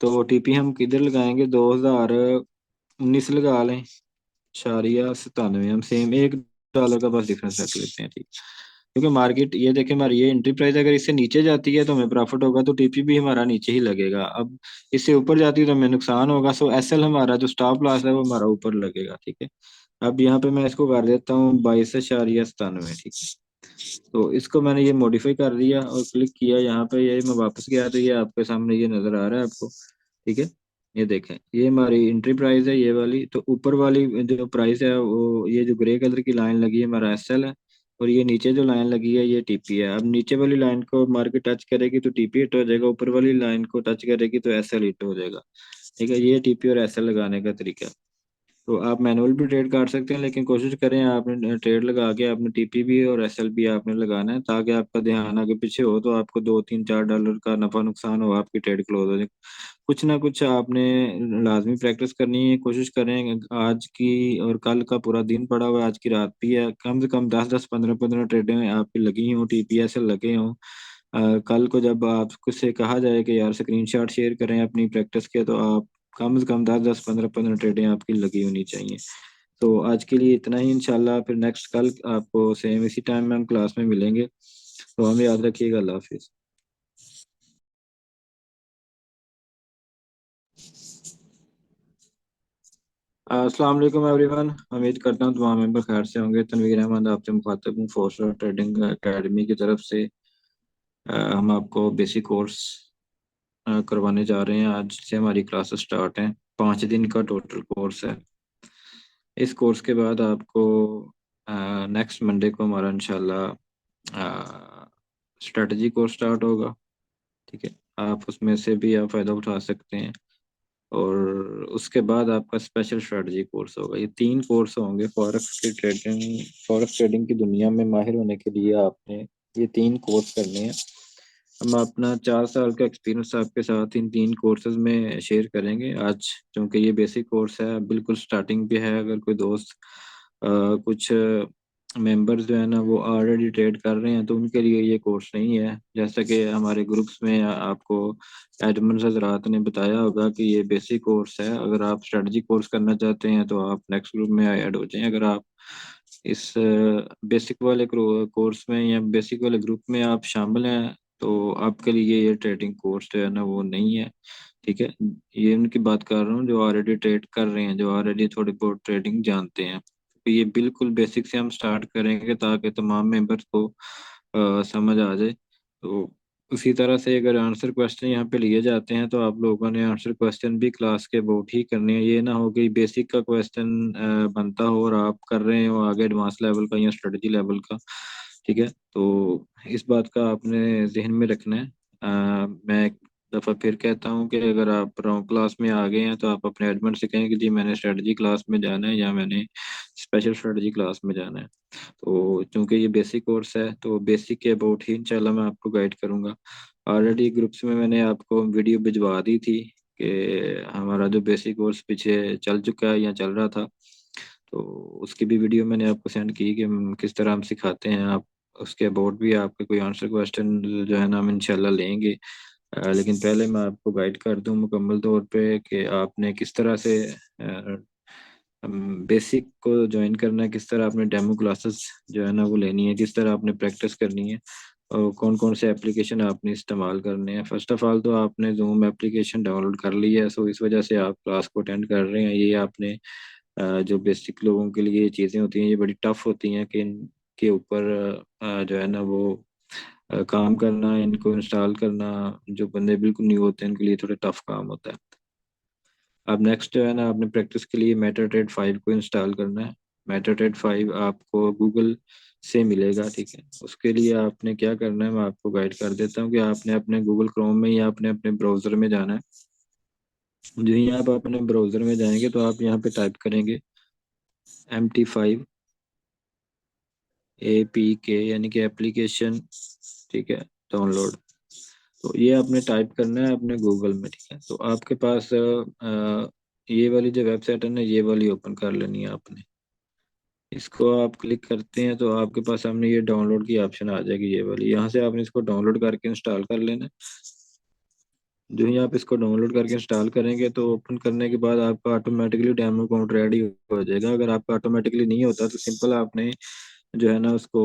Speaker 1: तो TP हम किधर लगाएंगे? 2019 लगा लें, 97। हम सेम $1 का बस डिफरेंस रख लेते हैं, ठीक। क्योंकि मार्केट, ये देखें, हमारी ये एंट्री प्राइस अगर इससे नीचे जाती है तो हमें प्रॉफिट होगा, तो TP भी हमारा नीचे ही लगेगा। अब इससे ऊपर जाती है तो हमें नुकसान होगा। सो SL हमारा जो स्टॉप लॉस है वो हमारा ऊपर लगेगा, ठीक है। अब यहाँ पे मैं इसको कर देता हूँ 22.97, ठीक है। तो इसको मैंने ये मॉडिफाई कर दिया और क्लिक किया यहाँ पे, ये मैं वापस गया तो ये आपके सामने ये नजर आ रहा है आपको, ठीक है। ये देखें, ये हमारी एंट्री प्राइस है, ये वाली। तो ऊपर वाली जो प्राइस है वो, ये जो ग्रे कलर की लाइन लगी है, हमारा SL है। और ये नीचे जो लाइन लगी है ये TP है। अब नीचे वाली लाइन को मार्केट टच करेगी तो TP हिट हो जाएगा, ऊपर वाली लाइन को टच करेगी तो SL हिट हो जाएगा, ठीक है। ये TP और SL लगाने का तरीका है। तो आप मैनुअल भी ट्रेड काट सकते हैं, लेकिन कोशिश करें आपने ट्रेड लगा के आपने TP भी और SL भी आपने लगाना है, ताकि आपका ध्यान आगे पीछे हो तो आपको $2 3 4 का नफा नुकसान हो, आपकी ट्रेड क्लोज हो जाए। कुछ ना कुछ आपने लाजमी प्रैक्टिस करनी है। कोशिश करें, आज की और कल का पूरा दिन पड़ा हुआ है, आज की रात भी है, कम से कम 10 10 15 15 ट्रेडें आपकी लगी हों, TPSL लगे हों। कल को जब आपको से कहा जाए कि यार स्क्रीनशॉट शेयर करें अपनी प्रैक्टिस के, तो आप कम से कम 10-10 15-15 ट्रेडें आपकी लगी होनी चाहिए। तो आज के लिए इतना ही, इंशाल्लाह फिर नेक्स्ट कल आपको सेम इसी टाइम में हम क्लास में मिलेंगे। तो हमें याद रखिएगा। अल्लाह हाफिज़। अस्सलाम वालेकुम एवरीवन। उम्मीद करता हूँ तमाम मेंबर खैर से होंगे। तनवीर अहमद आपसे मुखातिब हूँ, फोर्स ट्रेडिंग एकेडमी की तरफ से। हम आपको बेसिक कोर्स करवाने जा रहे हैं। आज से हमारी क्लासेस स्टार्ट हैं। 5 दिन का टोटल कोर्स है। इस कोर्स के बाद आपको नेक्स्ट मंडे को हमारा इंशाल्लाह स्ट्रेटजी कोर्स स्टार्ट होगा। ठीक है, आप उसमें से भी आप फ़ायदा उठा सकते हैं। और उसके बाद आपका स्पेशल स्ट्रेटजी कोर्स होगा। ये 3 कोर्स होंगे। फॉरेक्स ट्रेडिंग की दुनिया में माहिर होने के लिए आपने ये 3 कोर्स करने हैं। हम अपना 4 साल का एक्सपीरियंस आपके साथ इन 3 कोर्सेज में शेयर करेंगे आज। क्योंकि ये बेसिक कोर्स है, बिल्कुल स्टार्टिंग पे है। अगर कोई दोस्त कुछ मेंबर्स जो है ना वो ऑलरेडी ट्रेड कर रहे हैं, तो उनके लिए ये कोर्स नहीं है। जैसा कि हमारे ग्रुप्स में आपको एडमिन हजरात ने बताया होगा कि ये बेसिक कोर्स है। अगर आप स्ट्रेटजी कोर्स करना चाहते हैं तो आप नेक्स्ट ग्रुप में ऐड हो जाएं। अगर आप इस बेसिक वाले कोर्स में या बेसिक वाले ग्रुप में आप शामिल हैं, तो आपके लिए ये ट्रेडिंग कोर्स जो है ना वो नहीं है। ठीक है, ये उनकी बात कर रहा हूँ जो ऑलरेडी ट्रेड कर रहे हैं, जो ऑलरेडी थोड़ी बहुत ट्रेडिंग जानते हैं। तो ये बिल्कुल बेसिक से हम स्टार्ट करेंगे ताकि तमाम मेंबर्स को समझ आ जाए। तो उसी तरह से अगर आंसर क्वेश्चन यहाँ पे लिए जाते हैं, तो आप लोगों ने आंसर क्वेश्चन भी क्लास के अबाउट ही करने हैं। ये ना हो कि बेसिक का क्वेश्चन बनता हो और आप कर रहे हो आगे एडवांस लेवल का या स्ट्रेटजी लेवल का। ठीक है, तो इस बात का आपने जहन में रखना है। मैं एक दफ़ा फिर कहता हूँ कि अगर आप रॉन्ग क्लास में आ गए हैं, तो आप अपने एडमिन से कहें कि जी मैंने स्ट्रेटजी क्लास में जाना है या मैंने स्पेशल स्ट्रेटजी क्लास में जाना है। तो चूंकि ये बेसिक कोर्स है, तो बेसिक के अबाउट ही इंशाल्लाह मैं आपको गाइड करूंगा। ऑलरेडी ग्रुप्स में मैंने आपको वीडियो भिजवा दी थी कि हमारा जो बेसिक कोर्स पीछे चल चुका है या चल रहा था, तो उसकी भी वीडियो मैंने आपको सेंड की कि हम किस तरह हम सिखाते हैं। आप उसके अबाउट भी आपके कोई आंसर क्वेश्चन जो है ना हम इंशाल्लाह लेंगे। लेकिन पहले मैं आपको गाइड कर दूं मुकम्मल तौर पे कि आपने किस तरह से बेसिक को ज्वाइन करना है, किस तरह आपने डेमो क्लासेस जो है ना वो लेनी है, किस तरह आपने प्रैक्टिस करनी है, और कौन कौन से एप्लीकेशन आपने इस्तेमाल करने हैं। फर्स्ट ऑफ ऑल तो आपने जूम एप्लीकेशन डाउनलोड कर ली है, सो इस वजह से आप क्लास को अटेंड कर रहे हैं। ये आपने जो बेसिक लोगों के लिए ये चीज़ें होती हैं, ये बड़ी टफ होती हैं कि इनके ऊपर जो है ना वो काम करना, इनको इंस्टॉल करना, जो बंदे बिल्कुल न्यू होते हैं उनके लिए थोड़ा टफ काम होता है। अब नेक्स्ट जो है ना आपने प्रैक्टिस के लिए मेटाट्रेड 5 को इंस्टॉल करना है। मेटाट्रेड 5 आपको गूगल से मिलेगा। ठीक है, उसके लिए आपने क्या करना है मैं आपको गाइड कर देता हूँ कि आपने अपने गूगल क्रोम में या अपने अपने ब्राउज़र में जाना है। जो ही आप अपने ब्राउज़र में जाएंगे तो आप यहाँ पे टाइप करेंगे MT5 APK यानी कि एप्लीकेशन। ठीक है, डाउनलोड। तो ये आपने टाइप करना है अपने गूगल में। ठीक है, तो आपके पास ये वाली जो वेबसाइट है ना, ये वाली ओपन कर लेनी है आपने। इसको आप क्लिक करते हैं तो आपके पास सामने ये डाउनलोड की ऑप्शन आ जाएगी, ये वाली। यहाँ से आपने इसको डाउनलोड करके इंस्टॉल कर लेना है। जो ही आप इसको डाउनलोड करके इंस्टॉल करेंगे तो ओपन करने के बाद आपका ऑटोमेटिकली डेमो अकाउंट रेडी हो जाएगा। अगर आपका ऑटोमेटिकली नहीं होता तो सिंपल आपने जो है ना उसको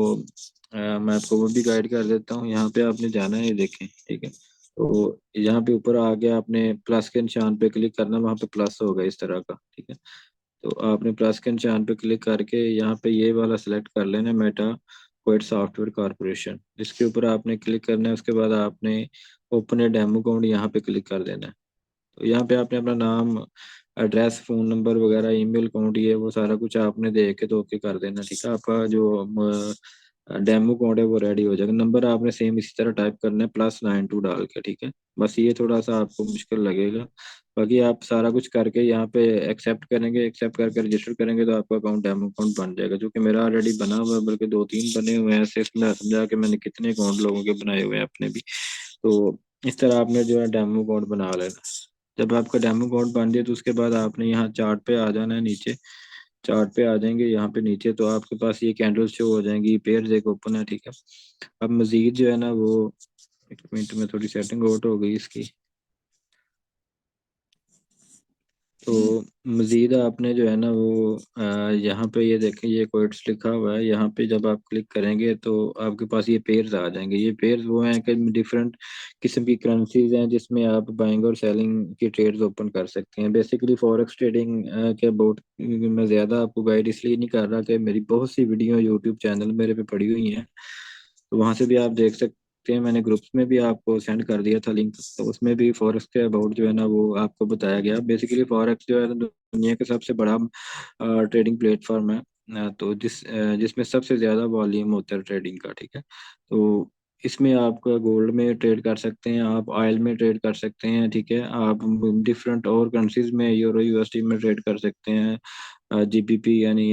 Speaker 1: मैं आपको वो भी गाइड कर देता हूँ। यहाँ पे आपने जाना है, ये देखें। ठीक है, तो यहाँ पे ऊपर आ गया, आपने प्लस के निशान पे क्लिक करना, वहाँ पे प्लस होगा इस तरह का। ठीक है, तो आपने प्लस के निशान पे क्लिक करके यहाँ पे ये वाला सिलेक्ट कर लेना, मेटा क्वेट सॉफ्टवेयर कॉर्पोरेशन। इसके ऊपर आपने क्लिक करना है। उसके बाद आपने ओपन ए डेमो अकाउंट यहाँ पे क्लिक कर देना है। तो यहाँ पे आपने अपना नाम, एड्रेस, फ़ोन नंबर वगैरह, ईमेल अकाउंट, ये वो सारा कुछ आपने दे के तो ओके कर देना। ठीक है, आपका जो डेमो अकाउंट है वो रेडी हो जाएगा। नंबर आपने सेम इसी तरह टाइप करना है, +92 डाल के। ठीक है, बस ये थोड़ा सा आपको मुश्किल लगेगा। बाकी आप सारा कुछ करके यहाँ पे एक्सेप्ट करेंगे, एक्सेप्ट करके रजिस्टर करेंगे तो आपका अकाउंट डेमो अकाउंट बन जाएगा। जो कि मेरा ऑलरेडी बना हुआ है, बल्कि 2-3 बने हुए हैं। ऐसे इसमें समझा कि मैंने कितने अकाउंट लोगों के बनाए हुए हैं अपने भी। तो इस तरह आपने जो है डेमो अकाउंट बना लेना। जब आपका डेमो अकाउंट बन जाए तो उसके बाद आपने यहाँ चार्ट पे आ जाना है। नीचे चार्ट पे आ जाएंगे यहाँ पे नीचे, तो आपके पास ये कैंडल शो हो जाएंगी, पेयर एक ओपन है। ठीक है, अब मजीद जो है ना वो एक मिनट में थोड़ी सेटिंग आउट हो गई इसकी। तो मज़ीद आपने जो है ना वो यहाँ पे ये देखें, ये कोट्स लिखा हुआ है, यहाँ पे जब आप क्लिक करेंगे तो आपके पास ये पेयर्स आ जाएंगे। ये पेयर्स वो हैं कि डिफरेंट किस्म की करेंसीज हैं जिसमें आप बाइंग और सेलिंग की ट्रेड्स ओपन कर सकते हैं। बेसिकली फॉरेक्स ट्रेडिंग के अबाउट मैं ज़्यादा आपको गाइड इसलिए नहीं कर रहा कि मेरी बहुत सी वीडियो यूट्यूब चैनल मेरे पे पड़ी हुई हैं, तो वहाँ से भी आप देख सकते हैं। मैंने ग्रुप्स में भी आपको सेंड कर दिया था लिंक, तो उसमें भी फॉरेक्स के अबाउट जो है ना वो आपको बताया गया। बेसिकली फॉरेक्स जो है ना दुनिया का सबसे बड़ा ट्रेडिंग प्लेटफॉर्म है। तो जिसमें सबसे ज़्यादा वॉल्यूम होता है ट्रेडिंग का, ठीक है। तो इसमें आप गोल्ड में ट्रेड कर सकते हैं, आप ऑयल में ट्रेड कर सकते हैं, ठीक है। आप डिफरेंट और करेंसीज में यूरो यूएसडी में ट्रेड कर सकते हैं। जीबीपी यानी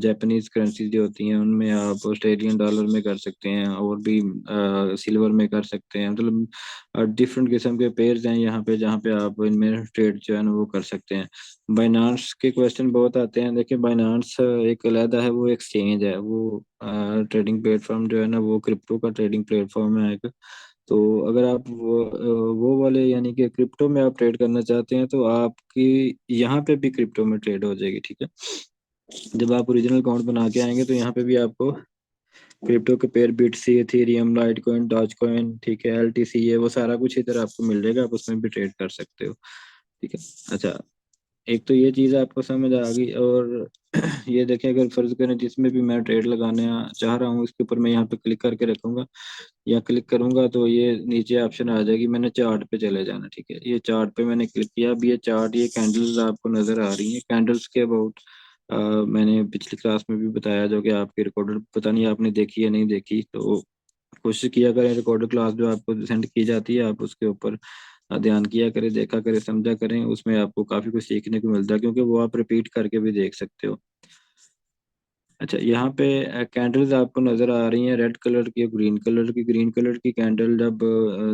Speaker 1: जापानीज करेंसीज जो होती हैं उनमें आप ऑस्ट्रेलियन डॉलर में कर सकते हैं, और भी सिल्वर में कर सकते हैं। मतलब डिफरेंट किस्म के पेयर्स हैं यहाँ पे जहाँ पे आप इनमें ट्रेड जो है ना वो कर सकते हैं। बाइनांस के क्वेश्चन बहुत आते हैं। देखिए बाइनांस एक अलहदा है, वो एक्सचेंज है, वो ट्रेडिंग प्लेटफॉर्म जो है ना वो क्रिप्टो का ट्रेडिंग प्लेटफॉर्म है एक। तो अगर आप वो वाले यानी कि क्रिप्टो में आप ट्रेड करना चाहते हैं तो आपकी यहाँ पे भी क्रिप्टो में ट्रेड हो जाएगी, ठीक है। जब आप ओरिजिनल अकाउंट बना के आएंगे तो यहाँ पे भी आपको क्रिप्टो के पेयर बिटसी, एथेरियम, लाइटकॉइन, डॉजकॉइन, ठीक है, एलटीसी, ये वो सारा कुछ इधर आपको मिल जाएगा, आप उसमें भी ट्रेड कर सकते हो, ठीक है। अच्छा, एक तो ये चीज़ आपको समझ आ गई। और ये देखें, अगर फर्ज करें जिसमें भी मैं ट्रेड लगाने चाह रहा हूँ इसके ऊपर मैं यहाँ पे क्लिक करके रखूंगा या क्लिक करूंगा तो ये नीचे ऑप्शन आ जाएगी, मैंने चार्ट पे चले जाना, ठीक है। ये चार्ट पे मैंने क्लिक किया। अब ये चार्ट, ये कैंडल्स आपको नजर आ रही हैं। कैंडल्स के अबाउट मैंने पिछली क्लास में भी बताया, जो कि आपकी रिकॉर्डेड, पता नहीं आपने देखी या नहीं देखी, तो कोशिश किया करें रिकॉर्डेड क्लास जो आपको सेंड की जाती है आप उसके ऊपर ध्यान किया करें, देखा करें, समझा करें। उसमें आपको काफी कुछ सीखने को मिलता है, क्योंकि वो आप रिपीट करके भी देख सकते हो। अच्छा, यहाँ पे कैंडल्स आपको नजर आ रही हैं रेड कलर की, ग्रीन कलर की। ग्रीन कलर की कैंडल जब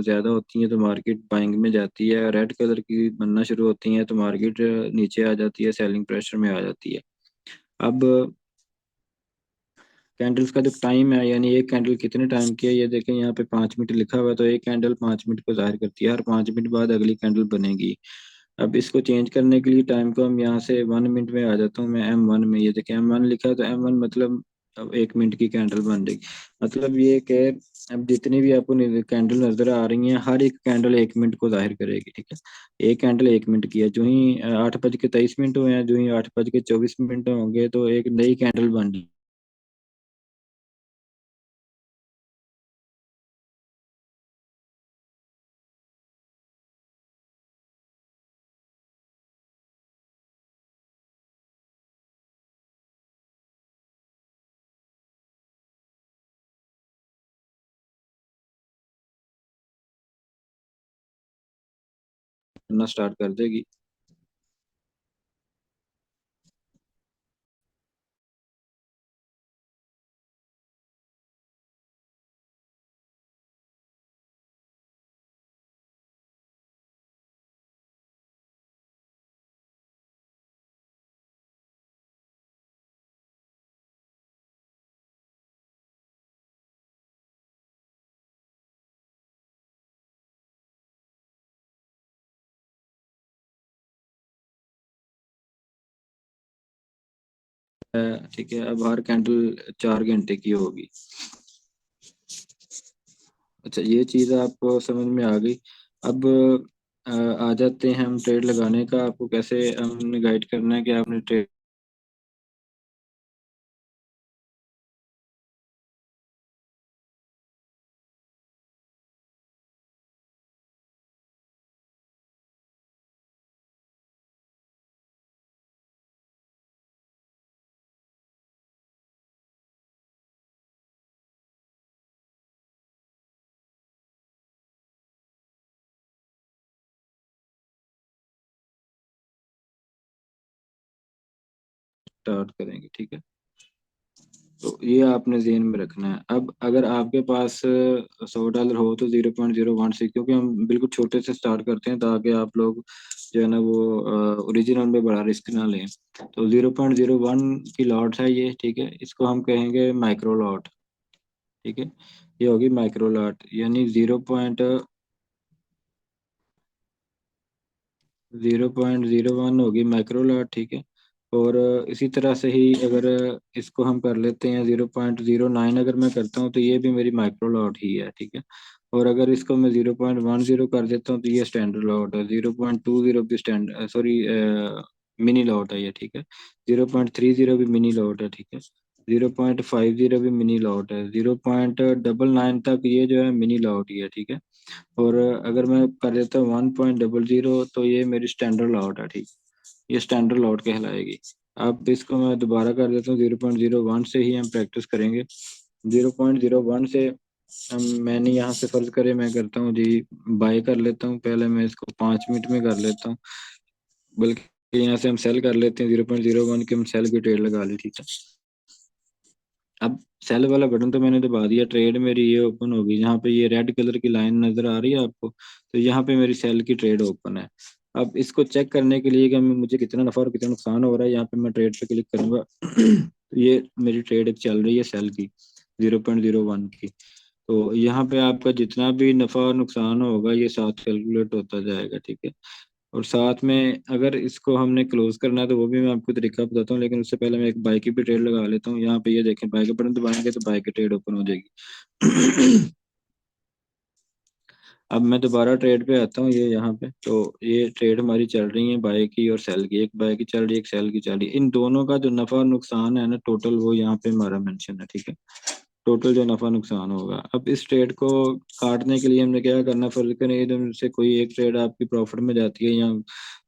Speaker 1: ज्यादा होती हैं तो मार्केट बाइंग में जाती है, रेड कलर की बनना शुरू होती हैं तो मार्केट नीचे आ जाती है, सेलिंग प्रेशर में आ जाती है। अब कैंडल्स का जो टाइम है, यानी एक कैंडल कितने टाइम की है, ये देखें यहाँ पे 5 मिनट लिखा हुआ है, तो एक कैंडल 5 मिनट को जाहिर करती है, हर 5 मिनट बाद अगली कैंडल बनेगी। अब इसको चेंज करने के लिए टाइम को हम यहाँ से 1 मिनट में आ जाता हूँ मैं, M1 में। ये देखें M1 लिखा है, तो M1 मतलब अब 1 मिनट की कैंडल बन जाएगी। मतलब ये कि अब जितनी भी आपको कैंडल नजर आ रही हैं, हर एक कैंडल 1 मिनट को जाहिर करेगी, ठीक है। एक कैंडल 1 मिनट की है, जो ही 8:23 हुए हैं, जो ही 8:24 होंगे तो एक नई कैंडल बन रही करना स्टार्ट कर देगी। ठीक है, अब हर कैंडल 4 घंटे की होगी। अच्छा, ये चीज़ आपको समझ में आ गई। अब आ जाते हैं हम ट्रेड लगाने का, आपको कैसे हमने गाइड करना है कि आपने ट्रेड स्टार्ट करेंगे, ठीक है। तो ये आपने जेहन में रखना है। अब अगर आपके पास $100 हो तो 0.016, क्योंकि हम बिल्कुल छोटे से स्टार्ट करते हैं ताकि आप लोग जो है ना वो ओरिजिनल में बड़ा रिस्क ना लें। तो 0.01 की लॉट है ये, ठीक है। इसको हम कहेंगे माइक्रो लॉट, ठीक है। ये होगी माइक्रो लॉट, यानी 0.01 होगी माइक्रो लॉट, ठीक है। और इसी तरह से ही अगर इसको हम कर लेते हैं 0.09 अगर मैं करता हूँ तो ये भी मेरी माइक्रो लॉट ही है, ठीक है। और अगर इसको मैं 0.10 कर देता हूँ तो ये स्टैंडर्ड लॉट है। 0.20 भी मिनी लॉट है ये, ठीक है। 0.30 भी मिनी लॉट है, ठीक है। 0.50 भी मिनी लॉट है। 0.99 तक ये जो है मिनी लॉट ही है, ठीक है। और अगर मैं कर देता हूँ 1.00 तो ये मेरी स्टैंडर्ड लॉट है, ठीक। ये स्टैंडर्ड लॉट कहलाएगी। अब इसको मैं दोबारा कर देता हूँ, 0.01 से ही हम प्रैक्टिस करेंगे। 0.01 से हम, मैंने यहाँ से फर्ज करे मैं करता हूँ जी बाय कर लेता हूँ, पहले मैं इसको 5 मिनट में कर लेता हूँ, बल्कि यहाँ से हम सेल कर लेते हैं। 0.01 की हम सेल की ट्रेड लगा ली, ठीक है। अब सेल वाला बटन तो मैंने दबा दिया, ट्रेड मेरी ये ओपन होगी। यहाँ पे ये रेड कलर की लाइन नजर आ रही है आपको, तो यहाँ पे मेरी सेल की ट्रेड ओपन है। अब इसको चेक करने के लिए कि मुझे कितना नफा और कितना नुकसान हो रहा है, यहाँ पे मैं ट्रेड पे क्लिक करूंगा तो ये मेरी ट्रेड एक चल रही है सेल की 0.01 की। तो यहाँ पे आपका जितना भी नफा और नुकसान होगा ये साथ कैलकुलेट होता जाएगा, ठीक है। और साथ में अगर इसको हमने क्लोज करना है तो वो भी मैं आपको तरीका बताता हूँ, लेकिन उससे पहले मैं एक बाई की भी ट्रेड लगा लेता हूँ। यहाँ पे ये देखें, बाई का बटन दबाएंगे तो बाई की ट्रेड ओपन हो जाएगी। अब मैं दोबारा ट्रेड पे आता हूँ, ये यहाँ पे तो ये ट्रेड हमारी चल रही है बाई की और सेल की। एक बाई की चल रही है, एक सेल की चल रही है। इन दोनों का जो नफा और नुकसान है ना टोटल, वो यहाँ पे हमारा मेंशन है, ठीक है। टोटल जो नफा नुकसान होगा। अब इस ट्रेड को काटने के लिए हमने क्या करना, फर्ज करें एकदम से कोई एक ट्रेड आपकी प्रॉफिट में जाती है या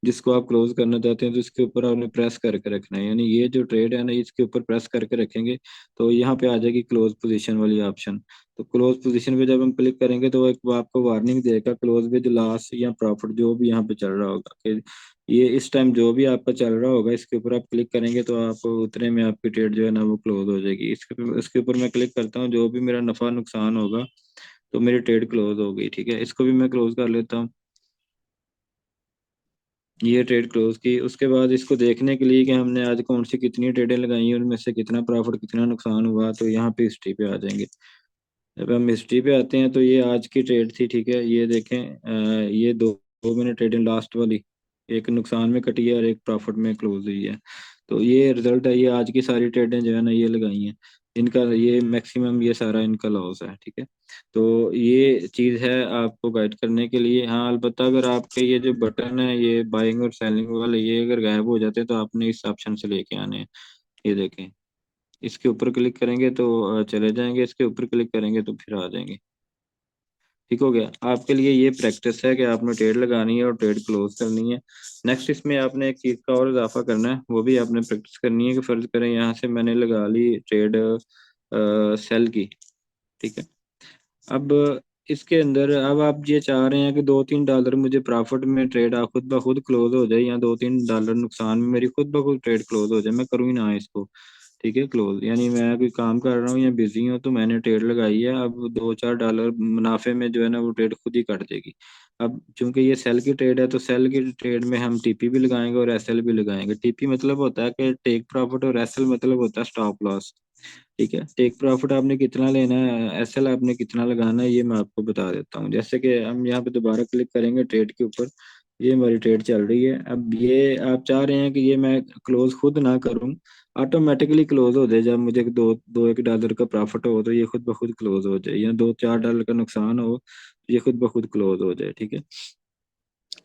Speaker 1: जिसको आप क्लोज करना चाहते हैं, तो इसके ऊपर आपने प्रेस करके रखना है। यानी ये जो ट्रेड है ना इसके ऊपर प्रेस करके रखेंगे तो यहाँ पे आ जाएगी क्लोज पोजीशन वाली ऑप्शन। तो क्लोज पोजीशन पे जब हम क्लिक करेंगे तो एक वो आपको वार्निंग देगा, क्लोज विद लॉस या प्रॉफिट जो भी यहाँ पे चल रहा होगा कि ये इस टाइम जो भी आपका चल रहा होगा इसके ऊपर आप क्लिक करेंगे तो आप उतने में आपकी ट्रेड जो है ना वो क्लोज हो जाएगी। इसके ऊपर मैं क्लिक करता हूँ, जो भी मेरा नफा नुकसान होगा तो मेरी ट्रेड क्लोज हो गई, ठीक है। इसको भी मैं क्लोज कर लेता हूँ, ये ट्रेड क्लोज की। उसके बाद इसको देखने के लिए कि हमने आज कौन सी कितनी ट्रेडें लगाई हैं, उनमें से कितना प्रॉफिट कितना नुकसान हुआ, तो यहाँ पे हिस्ट्री पे आ जाएंगे। जब हम हिस्ट्री पे आते हैं तो ये आज की ट्रेड थी, ठीक है। ये देखें ये दो मैंने ट्रेडें लास्ट वाली, एक नुकसान में कटी है और एक प्रॉफिट में क्लोज हुई है। तो ये रिजल्ट है, ये आज की सारी ट्रेडें जो है ना ये लगाई हैं, इनका ये मैक्सिमम ये सारा इनका लॉस है, ठीक है। तो ये चीज़ है आपको गाइड करने के लिए। हाँ अलबत्ता अगर आपके ये जो बटन है ये बाइंग और सेलिंग वाले ये अगर गायब हो जाते हैं तो आपने इस ऑप्शन से लेके आने हैं। ये देखें, इसके ऊपर क्लिक करेंगे तो चले जाएंगे, इसके ऊपर क्लिक करेंगे तो फिर आ जाएंगे। ठीक हो गया। आपके लिए ये प्रैक्टिस है कि आपने ट्रेड लगानी है और ट्रेड क्लोज करनी है। नेक्स्ट इसमें आपने एक चीज़ का और इजाफा करना है, वो भी आपने प्रैक्टिस करनी है कि फर्ज करें यहाँ से मैंने लगा ली ट्रेड सेल की, ठीक है। अब इसके अंदर अब आप ये चाह रहे हैं कि $2-3 मुझे प्रॉफिट में ट्रेड खुद ब खुद क्लोज हो जाए या $2-3 नुकसान में मेरी खुद ब खुद ट्रेड क्लोज हो जाए, मैं करूँ ही ना इसको, ठीक है क्लोज। यानी मैं कोई काम कर रहा हूँ या बिजी हूँ तो मैंने ट्रेड लगाई है, अब $2-4 मुनाफे में जो है ना वो ट्रेड खुद ही कट जाएगी। अब चूंकि ये सेल की ट्रेड है तो सेल की ट्रेड में हम टीपी भी लगाएंगे और एसएल भी लगाएंगे। टीपी मतलब होता है कि टेक प्रॉफिट और एसएल मतलब होता है स्टॉप लॉस, ठीक है। टेक प्रॉफिट आपने कितना लेना है, एसएल आपने कितना लगाना है, ये मैं आपको बता देता हूँ। जैसे कि हम यहाँ पे दोबारा क्लिक करेंगे ट्रेड के ऊपर, ये हमारी ट्रेड चल रही है। अब ये आप चाह रहे हैं कि ये मैं क्लोज खुद ना करूं, ऑटोमेटिकली क्लोज हो जाए। जब मुझे दो दो एक डॉलर का प्रॉफिट हो तो ये खुद ब खुद क्लोज हो जाए, या $2-4 का नुकसान हो तो ये खुद ब खुद क्लोज हो जाए, ठीक है।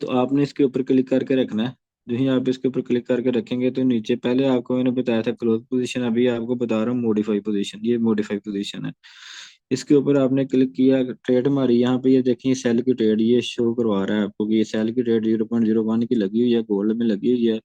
Speaker 1: तो आपने इसके ऊपर क्लिक करके रखना है। जो ही आप इसके ऊपर क्लिक करके रखेंगे तो नीचे पहले आपको मैंने बताया था क्लोज पोजीशन, अभी आपको बता रहा हूँ मॉडिफाई पोजीशन। ये मॉडिफाई पोजीशन है, इसके ऊपर आपने क्लिक किया, ट्रेड हमारी यहाँ पे ये देखिए सेल की ट्रेड ये शो करवा रहा है आपको कि ये सेल की ट्रेड 0.01 की लगी हुई है, गोल्ड में लगी हुई है।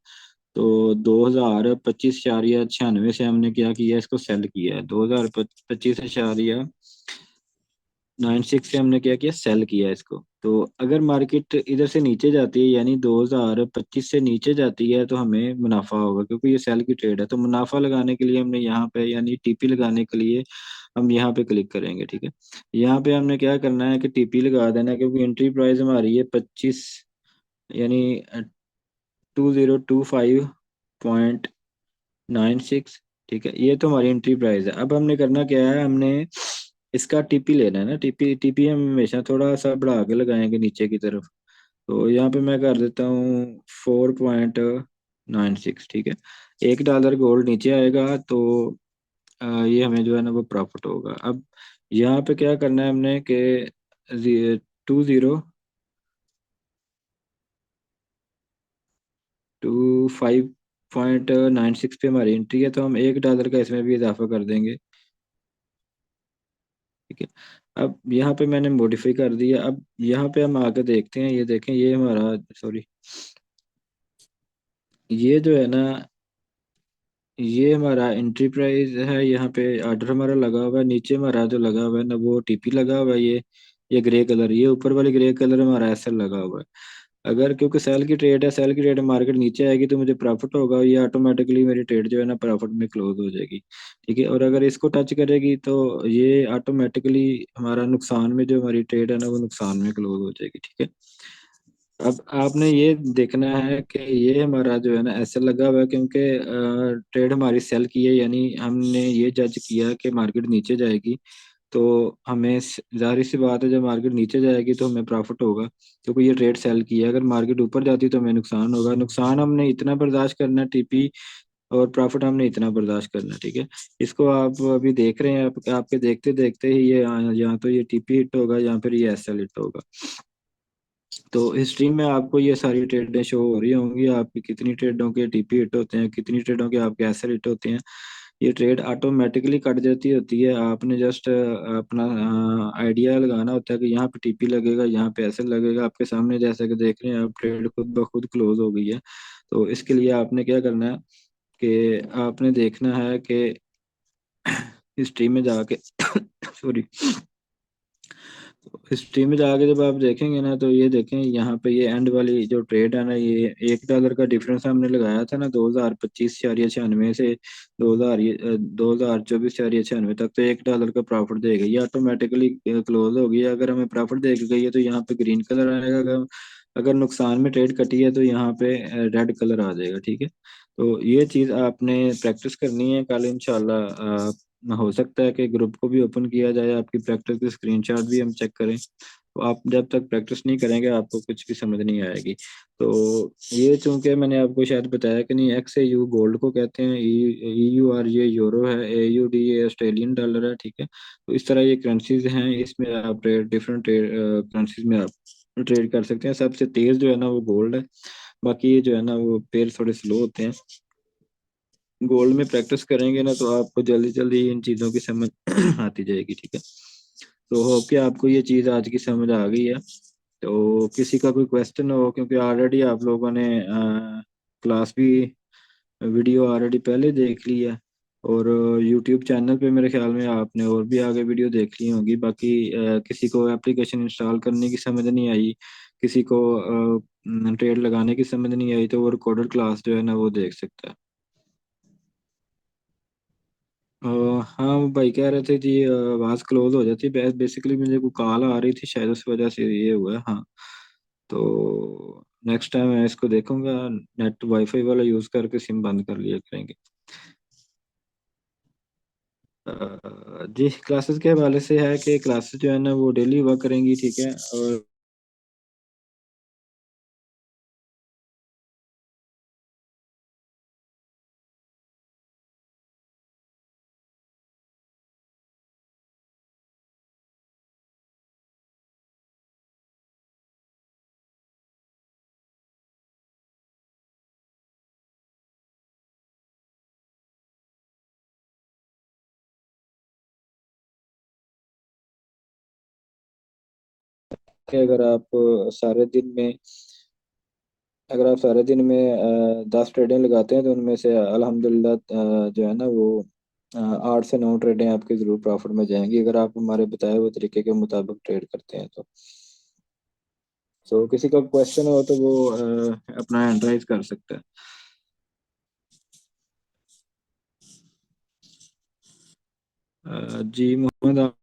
Speaker 1: तो 2025.96 से हमने क्या किया, इसको सेल किया है। 2025.96 से हमने क्या किया, सेल किया इसको। तो अगर मार्केट इधर से नीचे जाती है यानी 2025 से नीचे जाती है तो हमें मुनाफा होगा, क्योंकि ये सेल की ट्रेड है। तो मुनाफा लगाने के लिए हमने यहाँ पे यानी टीपी लगाने के लिए हम यहाँ पे क्लिक करेंगे, ठीक है। यहाँ पे हमने क्या करना है कि टीपी लगा देना है, क्योंकि एंट्री प्राइस हमारी है 25 यानी 2025.96, ठीक है। ये तो हमारी एंट्री प्राइस है। अब हमने करना क्या है, हमने इसका टीपी लेना है ना, टीपी टीपी हम हमेशा थोड़ा सा बढ़ा के लगाएंगे नीचे की तरफ। तो यहाँ पे मैं कर देता हूँ 4.96, ठीक है। $1 गोल्ड नीचे आएगा तो ये हमें जो है ना वो प्रॉफिट होगा। अब यहाँ पे क्या करना है हमने कि 5.96 पे हमारी एंट्री है, तो हम $1 का इसमें भी इजाफा कर देंगे, ठीक है। अब यहाँ पे मैंने मॉडिफाई कर दिया। अब यहाँ पे हम आके देखते हैं, ये देखें ये हमारा, सॉरी, ये जो है ना ये हमारा एंट्री प्राइस है। यहाँ पे ऑर्डर हमारा लगा हुआ है, नीचे हमारा जो लगा हुआ है ना वो टीपी लगा हुआ है। ये ग्रे कलर, ये ऊपर वाली ग्रे कलर हमारा एसएल लगा हुआ है। अगर क्योंकि सेल की ट्रेड है, सेल की ट्रेड मार्केट नीचे आएगी तो मुझे प्रॉफिट होगा, ये ऑटोमेटिकली मेरी ट्रेड जो है ना प्रॉफिट में क्लोज हो जाएगी, ठीक है। और अगर इसको टच करेगी तो ये ऑटोमेटिकली हमारा नुकसान में, जो हमारी ट्रेड है ना वो नुकसान में क्लोज हो जाएगी, ठीक है। अब आपने ये देखना है कि ये हमारा जो है ना ऐसे लगा हुआ है क्योंकि ट्रेड हमारी सेल की है, यानी हमने ये जज किया कि मार्केट नीचे जाएगी। तो हमें जाहिर सी बात है जब मार्केट नीचे जाएगी तो हमें प्रॉफिट होगा, क्योंकि ये ट्रेड सेल की है। अगर मार्केट ऊपर जाती तो हमें नुकसान होगा, नुकसान हमने इतना बर्दाश्त करना है टीपी, और प्रॉफिट हमने इतना बर्दाश्त करना है, ठीक है। इसको आप अभी देख रहे हैं, आपके देखते देखते ही ये यहाँ तो ये टीपी हिट होगा, या फिर ये एसएल हिट होगा। तो हिस्ट्री में आपको ये सारी ट्रेडें शो हो रही होंगी, आपकी कितनी ट्रेडों के टीपी हिट होते हैं, कितनी ट्रेडों के आपके एसएल हिट होते हैं। ये ट्रेड ऑटोमेटिकली कट जाती होती है, आपने जस्ट अपना आइडिया लगाना होता है कि यहाँ पे टीपी लगेगा, यहाँ पे एसएल लगेगा। आपके सामने जैसा कि देख रहे हैं आप, ट्रेड खुद ब खुद क्लोज हो गई है। तो इसके लिए आपने क्या करना है कि आपने देखना है कि हिस्ट्री में जाके सॉरी, हिस्ट्री में जाके जब आप देखेंगे ना तो ये देखें यहाँ पे ये एंड वाली जो ट्रेड है ना, ये $1 का डिफरेंस हमने लगाया था ना 2025.96 से 2024.96 तक, तो $1 का प्रॉफिट देगा, ये ऑटोमेटिकली क्लोज हो गई है। अगर हमें प्रॉफिट दे गई है तो यहाँ पे ग्रीन कलर आएगा, अगर नुकसान में ट्रेड कटी है तो यहाँ पे रेड कलर आ जाएगा, ठीक है। तो ये चीज़ आपने प्रैक्टिस करनी है, कल इंशाल्लाह हो सकता है कि ग्रुप को भी ओपन किया जाए, आपकी प्रैक्टिस की स्क्रीनशॉट भी हम चेक करें। तो आप जब तक प्रैक्टिस नहीं करेंगे आपको कुछ भी समझ नहीं आएगी। तो ये चूंकि मैंने आपको शायद बताया कि नहीं, एक्स ए यू गोल्ड को कहते हैं, ई यू आर ये यूरो है, ए यू डी ये ऑस्ट्रेलियन डॉलर है, ठीक है। तो इस तरह ये करेंसीज हैं, इसमें आप डिफरेंट करेंसीज में आप ट्रेड कर सकते हैं। सबसे तेज जो है ना वो गोल्ड है, बाकी ये जो है ना वो पेयर थोड़े स्लो होते हैं। गोल्ड में प्रैक्टिस करेंगे ना तो आपको जल्दी जल्दी इन चीज़ों की समझ आती जाएगी, ठीक है। तो होप कि आपको ये चीज़ आज की समझ आ गई है। तो किसी का कोई क्वेश्चन हो, क्योंकि ऑलरेडी आप लोगों ने क्लास भी वीडियो ऑलरेडी पहले देख ली है, और यूट्यूब चैनल पे मेरे ख्याल में आपने और भी आगे वीडियो देख ली होंगी। बाकी किसी को एप्लीकेशन इंस्टॉल करने की समझ नहीं आई, किसी को ट्रेड लगाने की समझ नहीं आई, तो वो रिकॉर्डेड क्लास जो है ना वो देख सकता है। अ, हाँ वो भाई कह रहे थे जी आवाज़ क्लोज हो जाती है, बेसिकली मुझे कोई कॉल आ रही थी शायद, उस वजह से ये हुआ है, हाँ। तो नेक्स्ट टाइम मैं इसको देखूंगा, नेट वाईफाई वाला यूज़ करके सिम बंद कर लिया करेंगे। जी क्लासेस के हवाले से है कि क्लासेस जो है ना वो डेली हुआ करेंगी, ठीक है। और कि सारे दिन में अगर आप सारे दिन में 10 ट्रेडें लगाते हैं तो उनमें से अल्हम्दुलिल्लाह जो है ना वो 8 से 9 ट्रेडें आपकी ज़रूर प्रॉफिट में जाएंगी, अगर आप हमारे बताए हुए तरीके के मुताबिक ट्रेड करते हैं तो। सो किसी का क्वेश्चन हो तो वो अपना हैंड राइज कर सकता है। जी मोहम्मद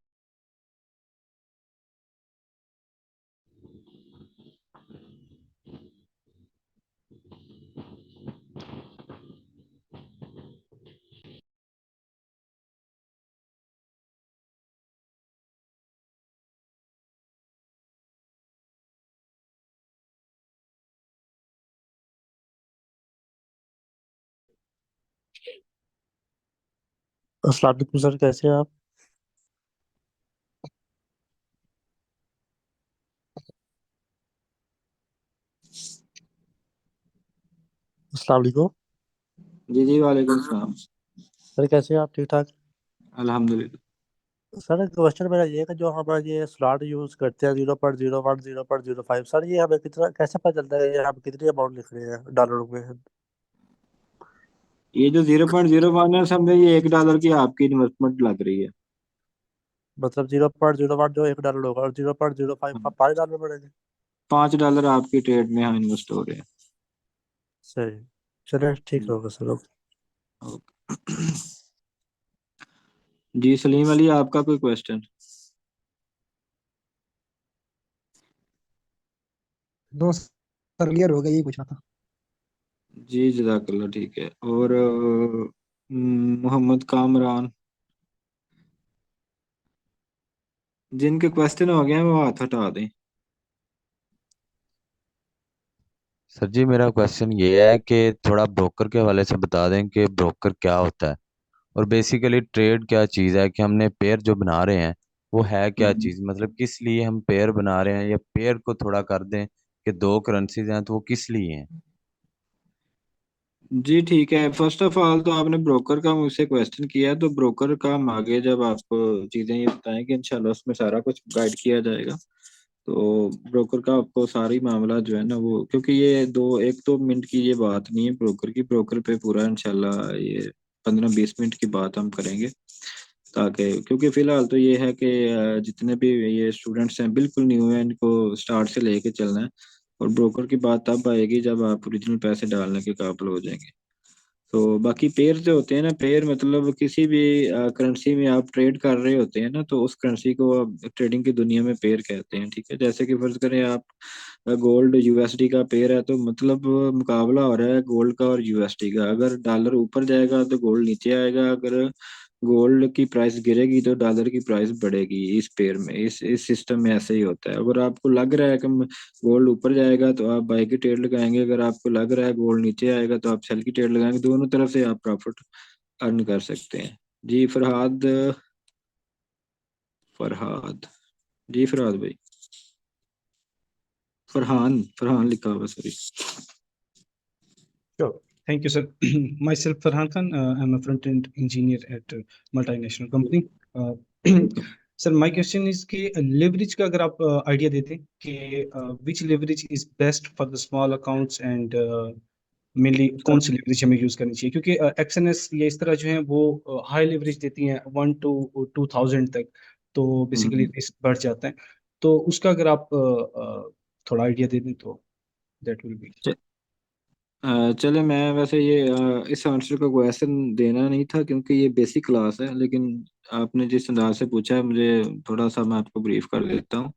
Speaker 10: अस्सलाम वालेकुम सर, कैसे हैं आप? अस्सलाम वालेकुम
Speaker 1: जी जी, वालेकुम सलाम।
Speaker 10: सर, कैसे हैं आप? ठीक ठाक।
Speaker 1: अल्हम्दुलिल्लाह।
Speaker 10: सर, क्वेश्चन मेरा ये है कि जो हम ये स्लॉट यूज करते हैं 0.01 0.05, सर ये हमें कितना कैसे पता चलता है ये हम कितनी अमाउंट लिख रहे हैं डॉलरों में?
Speaker 1: ये जो 0.01 है, समझे ये $1 की आपकी इन्वेस्टमेंट लग रही है।
Speaker 10: मतलब 0.01 जो $1 होगा और 0.05 का
Speaker 1: हाँ,
Speaker 10: $5 पड़ेगा।
Speaker 1: $5 आपकी ट्रेड में यहाँ इन्वेस्ट हो रहे हैं।
Speaker 10: सही। चलिए ठीक
Speaker 1: जी।
Speaker 10: होगा सर।
Speaker 1: ओके। जी सलीम अली, आपका कोई क्वेश्चन?
Speaker 11: दो सर क्लियर हो गया, यही पूछना था।
Speaker 1: जी जज़ाकल्लाह, ठीक है। और मोहम्मद कामरान, जिनके क्वेश्चन हो गए हैं वो हाथ हटा दें।
Speaker 12: सर जी, मेरा क्वेश्चन ये है कि थोड़ा ब्रोकर के हवाले से बता दें कि ब्रोकर क्या होता है और बेसिकली ट्रेड क्या चीज़ है, कि हमने पेयर जो बना रहे हैं वो है क्या
Speaker 1: हम्म।
Speaker 12: चीज़, मतलब किस लिए हम पेयर बना रहे हैं, या पेयर को थोड़ा कर दें कि दो करेंसीज हैं तो वो किस लिए हैं।
Speaker 1: जी ठीक है। फर्स्ट ऑफ ऑल तो आपने ब्रोकर का मुझसे क्वेश्चन किया है, तो ब्रोकर का हम आगे जब आपको चीज़ें ये बताएंगे इंशाल्लाह उसमें सारा कुछ गाइड किया जाएगा। तो ब्रोकर का आपको सारी मामला जो है ना वो, क्योंकि ये 1-2 मिनट की ये बात नहीं है ब्रोकर की। ब्रोकर पे पूरा इंशाल्लाह ये 15-20 मिनट की बात हम करेंगे, ताकि क्योंकि फिलहाल तो ये है कि जितने भी ये स्टूडेंट्स हैं बिल्कुल न्यू हैं, इनको स्टार्ट से लेके चलना है। और ब्रोकर की बात तब आएगी जब आप ओरिजिनल पैसे डालने के काबिल हो जाएंगे। तो बाकी पेयर जो होते हैं ना, पेयर मतलब किसी भी करेंसी में आप ट्रेड कर रहे होते हैं ना, तो उस करेंसी को आप ट्रेडिंग की दुनिया में पेयर कहते हैं। ठीक है, जैसे कि फर्ज करें आप गोल्ड यूएसडी का पेयर है, तो मतलब मुकाबला हो रहा है गोल्ड का और यूएसडी का। अगर डॉलर ऊपर जाएगा तो गोल्ड नीचे आएगा, अगर गोल्ड की प्राइस गिरेगी तो डॉलर की प्राइस बढ़ेगी। इस पेयर में, इस सिस्टम में ऐसे ही होता है। अगर आपको लग रहा है कि गोल्ड ऊपर जाएगा तो आप बाई की ट्रेड लगाएंगे, अगर आपको लग रहा है गोल्ड नीचे आएगा तो आप सेल की ट्रेड लगाएंगे। दोनों तरफ से आप प्रॉफिट अर्न कर सकते हैं। जी फरहाद, फरहाद, जी फरहाद भाई, फरहान, फरहान लिखा हुआ, sorry.
Speaker 13: Sure. Thank you, sir. Myself, Farhan Khan. I'm a front-end engineer at a multinational company. Uh, Sir, my question is कि leverage का अगर आप आइडिया देते कि which leverage is best for the small accounts and mainly कौन सी leverage हमें use करनी चाहिए, क्योंकि एक्सएनएस या इस तरह जो है वो हाई लेवरेज देती हैं 1 to 2,000 तक, तो बेसिकली रिस्क बढ़ जाता है। तो उसका अगर आप थोड़ा आइडिया दे दें तो दैट विल बी।
Speaker 1: चले, मैं वैसे ये इस आंसर का क्वेश्चन देना नहीं था क्योंकि ये बेसिक क्लास है, लेकिन आपने जिस अंदाज से पूछा है मुझे थोड़ा सा मैं आपको ब्रीफ कर देता हूँ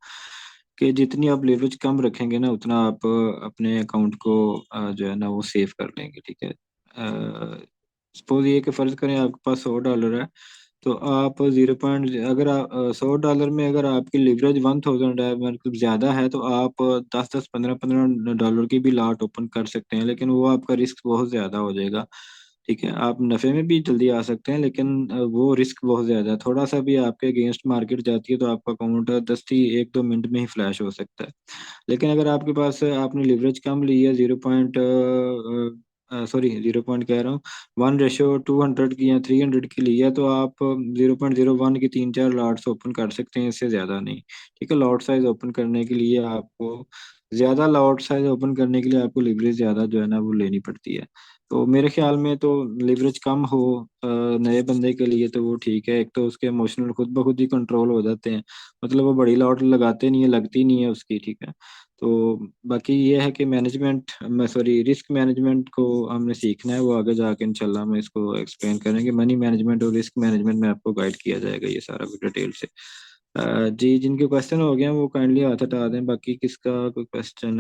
Speaker 1: कि जितनी आप लेवरेज कम रखेंगे ना उतना आप अपने अकाउंट को जो है ना वो सेव कर लेंगे। ठीक है, सपोज ये कि फ़र्ज़ करें आपके पास $100 है, तो आप 0 पॉइंट, अगर आप $100 में अगर आपकी लिवरेज 1,000 है, मतलब ज़्यादा है, तो आप 10-10 $15-15 की भी लॉट ओपन कर सकते हैं, लेकिन वो आपका रिस्क बहुत ज़्यादा हो जाएगा। ठीक है, आप नफ़े में भी जल्दी आ सकते हैं, लेकिन वो रिस्क बहुत ज़्यादा है। थोड़ा सा भी आपके अगेंस्ट मार्केट जाती है तो आपका अकाउंट 1-2 मिनट में ही फ्लैश हो सकता है। लेकिन अगर आपके पास आपने लिवरेज कम ली है, 0 पॉइंट कह रहा हूँ, 1:200 की या 300 की ली है, तो आप 0.01 की 3-4 लॉट्स ओपन कर सकते हैं, इससे ज़्यादा नहीं। ठीक है, लॉट साइज ओपन करने के लिए आपको ज़्यादा लॉट साइज ओपन करने के लिए आपको लिवरेज ज़्यादा जो है ना वो लेनी पड़ती है। तो मेरे ख्याल में तो लिवरेज कम हो नए बंदे के लिए तो वो ठीक है। एक तो उसके इमोशनल खुद ब खुद ही कंट्रोल हो जाते हैं, मतलब वो बड़ी लॉट लगाते नहीं है, लगती नहीं है उसकी। ठीक है, तो बाकी ये है कि मैनेजमेंट मैं सॉरी रिस्क मैनेजमेंट को हमने सीखना है, वो आगे जाके इंशाल्लाह हम इसको एक्सप्लेन करेंगे। मनी मैनेजमेंट और रिस्क मैनेजमेंट में आपको गाइड किया जाएगा ये सारा कुछ डिटेल से। जी, जिनके क्वेश्चन हो गए हैं वो काइंडली हाथ हटा दें। बाकी किसका कोई क्वेश्चन?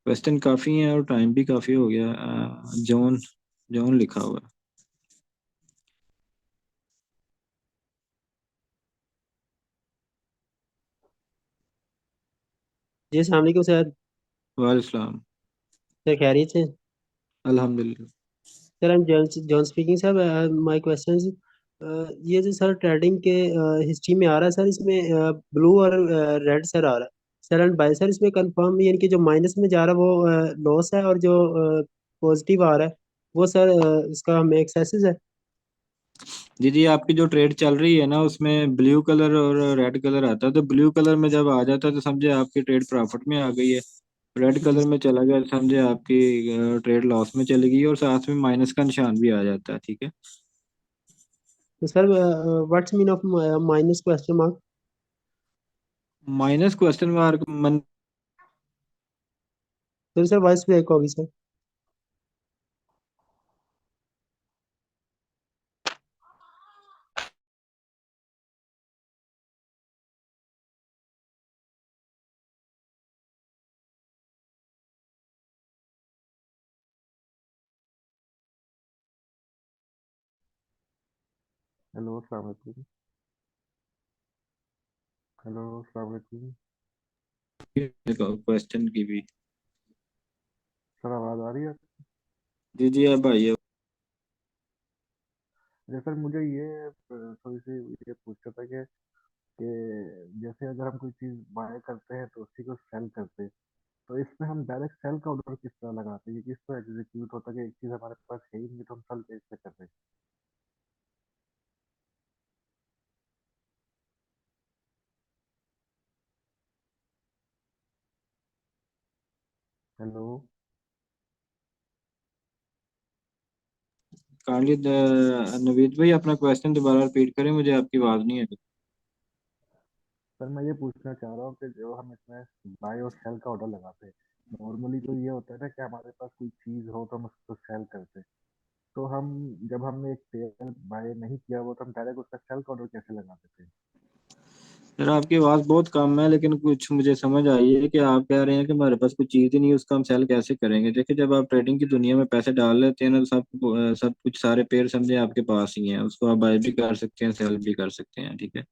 Speaker 1: क्वेश्चन काफ़ी हैं और टाइम भी काफ़ी हो गया। जॉन, जॉन लिखा हुआ है।
Speaker 14: जी अस्सलाम वालेकुम सर।
Speaker 1: वालेकुम सलाम।
Speaker 14: सर खैरियत से?
Speaker 1: अल्हम्दुलिल्लाह।
Speaker 14: Sir I am John speaking sir. My question is, ये जो सर ट्रेडिंग के हिस्ट्री में आ रहा है सर, इसमें ब्लू और रेड सर आ रहा है सर, एंड बाय सर इसमें कंफर्म यानी कि जो माइनस में जा रहा है वो लॉस है, और जो पॉजिटिव आ रहा है वो सर इसका हमें एक्सेसिस है।
Speaker 1: जी जी, आपकी जो ट्रेड चल रही है ना उसमें ब्लू कलर और रेड कलर आता है, तो ब्लू कलर में जब आ जाता है तो समझे आपकी ट्रेड प्रॉफिट में आ गई है। रेड
Speaker 14: जी
Speaker 1: कलर में चला गया तो समझे आपकी ट्रेड लॉस में चली गई, और साथ में माइनस का निशान भी आ जाता है। ठीक है।
Speaker 14: तो sir what's mean of minus question mark?
Speaker 1: Minus question mark मन
Speaker 14: तो सर वॉइस ब्रेक होगी सर।
Speaker 15: हेलो अस्सलाम वालेकुम। हेलो अस्सलाम वालेकुम।
Speaker 1: क्वेश्चन की भी।
Speaker 15: सर आवाज़ आ रही है?
Speaker 1: जी जी, अब भाई
Speaker 15: अच्छा सर, मुझे ये थोड़ी सी ये पूछना था कि जैसे अगर हम कोई चीज़ बाय करते हैं तो उसी को सेल करते हैं, तो इसमें हम डायरेक्ट सेल का ऑर्डर किस तरह लगाते हैं? ये किस तरह एग्जीक्यूट होता है कि एक चीज़ हमारे पास है ही नहीं तो हम सेल कैसे कर रहे हैं? हेलो।
Speaker 1: काइंडली नवीद भाई अपना क्वेश्चन दोबारा रिपीट करें, मुझे आपकी आवाज़ नहीं है।
Speaker 15: सर मैं ये पूछना चाह रहा हूँ कि जो हम इसमें बाय और सेल का ऑर्डर लगाते हैं, नॉर्मली तो ये होता है ना कि हमारे पास कोई चीज़ हो तो हम उसको सेल करते हैं, तो हम जब हमने एक शेयर बाय नहीं किया वो तो हम डायरेक्ट उसका सेल का ऑर्डर कैसे लगा देते हैं?
Speaker 1: सर आपकी आवाज़ बहुत कम है, लेकिन कुछ मुझे समझ आई है कि आप कह रहे हैं कि हमारे पास कोई चीज़ ही नहीं है, उसका हम सेल कैसे करेंगे। देखिए, जब आप ट्रेडिंग की दुनिया में पैसे डाल लेते हैं ना, तो सब कुछ सारे पेयर समझे आपके पास ही हैं, उसको आप बाय भी कर सकते हैं, सेल भी कर सकते हैं। ठीक है।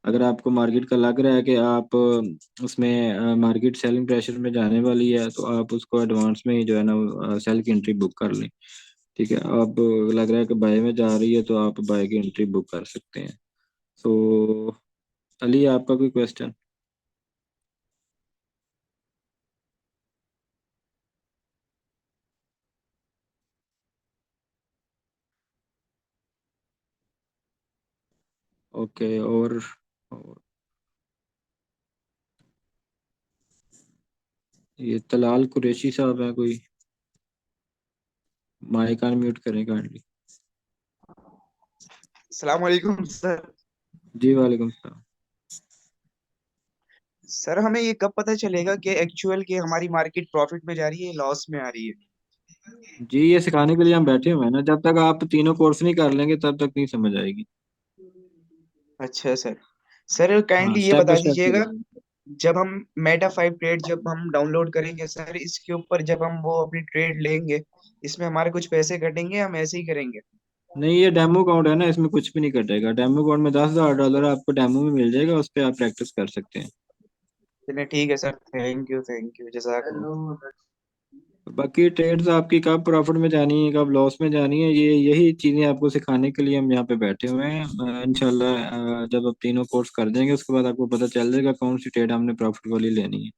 Speaker 1: अगर आपको मार्केट का लग रहा है कि आप उसमें मार्केट सेलिंग प्रेशर में जाने वाली है, तो आप उसको एडवांस में ही जो है ना सेल की एंट्री बुक कर लें। ठीक है। अब लग रहा है कि बाय में जा रही है तो आप बाय की एंट्री बुक कर सकते हैं। तो अली, आपका कोई क्वेश्चन? ओके। और ये तलाल कुरैशी साहब हैं कोई? माइक अनम्यूट करें काइंडली।
Speaker 16: अस्सलाम वालेकुम सर।
Speaker 1: जी वालेकुम सलाम।
Speaker 16: सर हमें ये कब पता चलेगा कि एक्चुअल की हमारी मार्केट प्रॉफिट में जा रही है लॉस में आ रही है?
Speaker 1: जी, ये सिखाने के लिए हम बैठे हुए हैं ना, जब तक आप तीनों कोर्स नहीं कर लेंगे तब तक नहीं समझ आएगी।
Speaker 16: अच्छा सर। सर
Speaker 1: हाँ,
Speaker 16: काइंडली ये
Speaker 1: स्टेप बाय
Speaker 16: बता
Speaker 1: स्टेप
Speaker 16: दीजिएगा,
Speaker 1: सिखाएंगे।
Speaker 16: जब हम मेटा 5 ट्रेड जब हम डाउनलोड करेंगे सर, इसके ऊपर जब हम वो अपनी ट्रेड लेंगे, इसमें हमारे कुछ पैसे कटेंगे, हम ऐसे ही करेंगे?
Speaker 1: नहीं, ये डेमो अकाउंट है ना, इसमें कुछ भी नहीं कटेगा। डेमो अकाउंट में $10,000 आपको डेमो में मिल जाएगा, उस पर आप प्रैक्टिस कर सकते हैं।
Speaker 16: चलिए ठीक है सर, थैंक यू जज़ाकल्लाह।
Speaker 1: बाकी ट्रेड्स आपकी कब प्रॉफिट में जानी है कब लॉस में जानी है, ये यही चीज़ें आपको सिखाने के लिए हम यहाँ पे बैठे हुए हैं। इंशाल्लाह जब आप तीनों कोर्स कर देंगे उसके बाद आपको पता चल जाएगा कौन सी ट्रेड हमने प्रॉफिट वाली लेनी है।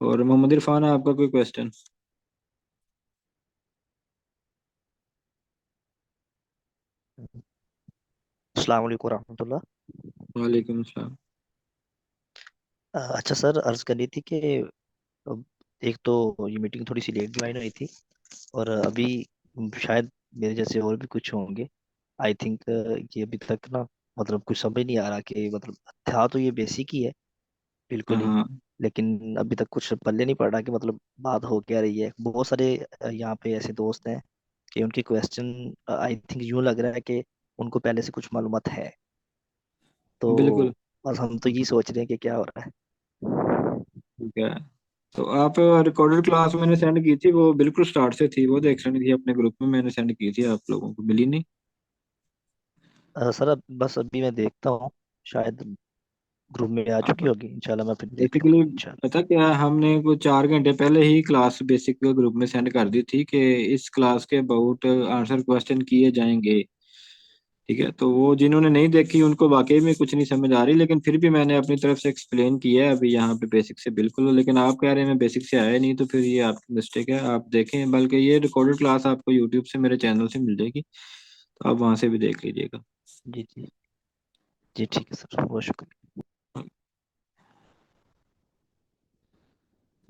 Speaker 1: और मोहम्मद इरफान, आपका कोई क्वेश्चन?
Speaker 9: अस्सलाम वालेकुम रहमतुल्लाह।
Speaker 1: वालेकुम सलाम।
Speaker 9: अच्छा सर, अर्ज करनी थी कि अब एक तो ये मीटिंग थोड़ी सी लेट ज्वाइन हुई थी, और अभी शायद मेरे जैसे और भी कुछ होंगे। आई थिंक ये अभी तक ना मतलब कुछ समझ नहीं आ रहा कि मतलब था तो ये बेसिक ही है बिल्कुल ही,
Speaker 1: हाँ
Speaker 9: लेकिन अभी तक कुछ पल्ले नहीं पड़ रहा कि मतलब बात हो क्या रही है। बहुत सारे यहाँ पे ऐसे दोस्त हैं कि उनके क्वेश्चन आई थिंक यूं लग रहा है कि उनको पहले से कुछ मालूमात है, तो
Speaker 1: बिल्कुल।
Speaker 9: बस हम तो ये सोच रहे हैं कि क्या हो रहा है।
Speaker 1: ठीक है। तो आप रिकॉर्डेड क्लास मैंने सेंड की थी, वो बिल्कुल स्टार्ट से थी, वो देख लेनी थी अपने ग्रुप में, मैंने सेंड की थी, आप लोगों को मिली नहीं?
Speaker 9: सर अब बस अभी मैं देखता हूँ, शायद ग्रुप में आ चुकी होगी, इंशाल्लाह मैं फिर देख
Speaker 1: बेसिकली
Speaker 9: लूंगा इंशाल्लाह।
Speaker 1: पता क्या, हमने को 4 घंटे पहले ही क्लास बेसिक ग्रुप में सेंड कर दी थी कि इस क्लास के अबाउट आंसर क्वेश्चन किए जाएंगे। ठीक है, तो वो जिन्होंने नहीं देखी उनको वाकई में कुछ नहीं समझ आ रही, लेकिन फिर भी मैंने अपनी तरफ से एक्सप्लेन किया है अभी यहाँ पे बेसिक से बिल्कुल। लेकिन आप कह रहे हैं मैं बेसिक से आया नहीं, तो फिर ये आपकी मिस्टेक है। आप देखें, बल्कि ये रिकॉर्डेड क्लास आपको यूट्यूब से मेरे चैनल से मिल जाएगी, तो आप वहां से भी देख लीजिएगा।
Speaker 9: जी जी जी, ठीक है सर, बहुत शुक्रिया।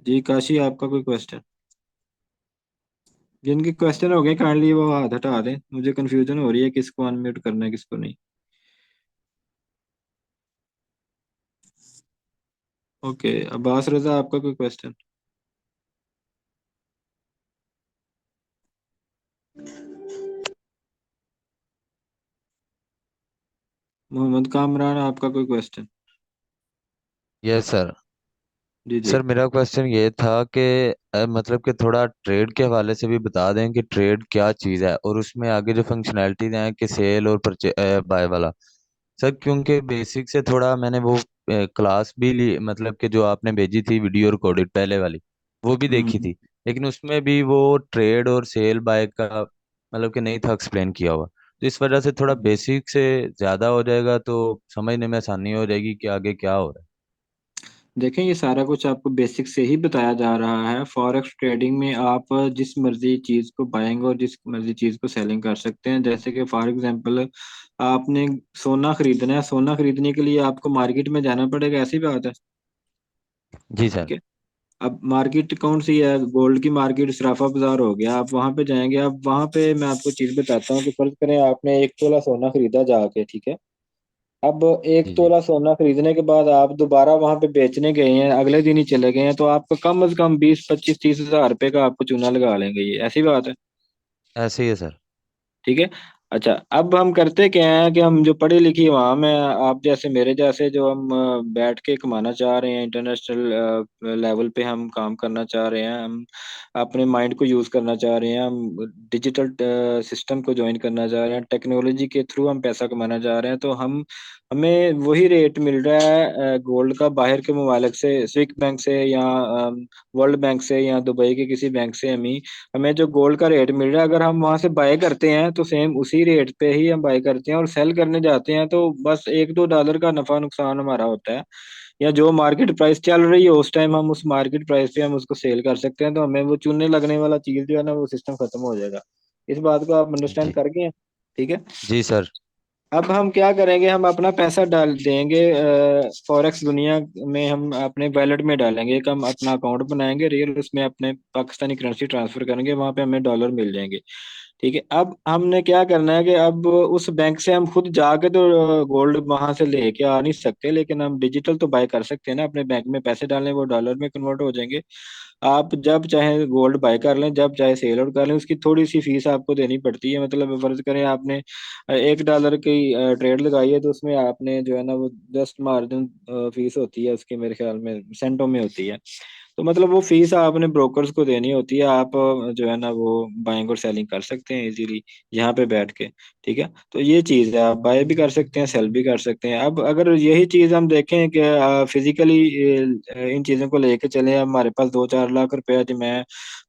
Speaker 1: जी काशी, आपका कोई क्वेश्चन? जिनके क्वेश्चन हो गए काइंडली वो हाथ हटा दें, मुझे कंफ्यूजन हो रही है किसको अनम्यूट करना है किसको नहीं। ओके, अब्बास रजा, आपका कोई क्वेश्चन? मोहम्मद कामरान, आपका कोई क्वेश्चन?
Speaker 12: Yes sir.
Speaker 1: जी जी।
Speaker 12: सर मेरा क्वेश्चन ये था कि मतलब कि थोड़ा ट्रेड के हवाले से भी बता दें कि ट्रेड क्या चीज़ है, और उसमें आगे जो फंक्शनैलिटीज हैं कि सेल और परचे बाय वाला। सर क्योंकि बेसिक से थोड़ा मैंने वो क्लास भी ली, मतलब कि जो आपने भेजी थी वीडियो रिकॉर्डेड पहले वाली, वो भी देखी
Speaker 1: हम्म
Speaker 12: थी। लेकिन उसमें भी वो ट्रेड और सेल बाय का मतलब कि नहीं था एक्सप्लेन किया हुआ। तो इस वजह से थोड़ा
Speaker 1: हम्म।
Speaker 12: बेसिक से ज़्यादा हो जाएगा तो समझने में आसानी हो जाएगी कि आगे क्या हो रहा है।
Speaker 1: देखें, ये सारा कुछ आपको बेसिक से ही बताया जा रहा है। फॉरेक्स ट्रेडिंग में आप जिस मर्जी चीज को बाइंग और जिस मर्जी चीज को सेलिंग कर सकते हैं। जैसे कि फॉर एग्जांपल, आपने सोना खरीदना है, सोना खरीदने के लिए आपको मार्केट में जाना पड़ेगा, ऐसी बात है।
Speaker 12: जी
Speaker 1: ठीक
Speaker 12: सर।
Speaker 1: है, अब मार्केट कौन सी है? गोल्ड की मार्केट सराफा बाजार हो गया, आप वहां पे जाएंगे। अब वहां पे मैं आपको चीज बताता हूँ कि फर्ज करें आपने 1 तोला सोना खरीदा जाके, ठीक है। अब एक
Speaker 12: जी जी।
Speaker 1: तोला सोना खरीदने के बाद आप दोबारा वहां पे बेचने गए हैं, अगले दिन ही चले गए हैं, तो आपको कम से कम 20, 25, 30 हज़ार रुपए का आपको चूना लगा लेंगे, ये ऐसी बात है।
Speaker 12: ऐसे ही है सर।
Speaker 1: ठीक है। अच्छा, अब हम करते क्या हैं कि हम जो पढ़ी लिखी वहां में, आप जैसे मेरे जैसे जो हम बैठ के कमाना चाह रहे हैं, इंटरनेशनल लेवल पे हम काम करना चाह रहे हैं, हम अपने माइंड को यूज करना चाह रहे हैं, हम डिजिटल सिस्टम को ज्वाइन करना चाह रहे हैं, टेक्नोलॉजी के थ्रू हम पैसा कमाना चाह रहे हैं, तो हम हमें वही रेट मिल रहा है गोल्ड का बाहर के ममालिक से, स्विस बैंक से या वर्ल्ड बैंक से या दुबई के किसी बैंक से। हमें जो गोल्ड का रेट मिल रहा है, अगर हम वहां से बाय करते हैं तो सेम उसी रेट पे ही हम बाय करते हैं, और सेल करने जाते हैं तो बस 1-2 डॉलर का नफा नुकसान हमारा होता है। या जो मार्केट प्राइस चल रही है उस टाइम हम उस मार्केट प्राइस पे हम उसको सेल कर सकते हैं, तो हमें वो चूने लगने वाला चीज जो है ना, वो सिस्टम खत्म हो जाएगा। इस बात को आप अंडरस्टैंड
Speaker 12: जी
Speaker 1: कर गए हैं? ठीक है।
Speaker 12: जी सर।
Speaker 1: अब हम क्या करेंगे, हम अपना पैसा डाल देंगे फॉरेक्स दुनिया में, हम अपने वैलेट में डालेंगे। एक हम अपना अकाउंट बनाएंगे रियल, उसमें अपने पाकिस्तानी करेंसी ट्रांसफर करेंगे, वहां पे हमें डॉलर मिल जाएंगे। ठीक है, अब हमने क्या करना है कि अब उस बैंक से हम खुद जाके तो गोल्ड वहां से लेके आ नहीं सकते, लेकिन हम डिजिटल तो बाय कर सकते हैं ना। अपने बैंक में पैसे डालें, वो डॉलर में कन्वर्ट हो जाएंगे। आप जब चाहे गोल्ड बाय कर लें, जब चाहे सेल आउट कर लें, उसकी थोड़ी सी फीस आपको देनी पड़ती है। मतलब फर्ज करें आपने 1 डॉलर की ट्रेड लगाई है, तो उसमें आपने जो है ना वो जस्ट मार्जिन फीस होती है उसकी, मेरे ख्याल में सेंटों में होती है। तो मतलब वो फीस आपने ब्रोकर्स को देनी होती है। आप जो है ना वो बाइंग और सेलिंग कर सकते हैं इजीली यहाँ पे बैठ के। ठीक है, तो ये चीज़ है, आप बाय भी कर सकते हैं, सेल भी कर सकते हैं। अब अगर यही चीज़ हम देखें कि फिजिकली इन चीज़ों को लेके चले, हमारे पास 2-4 लाख रुपए है, जो मैं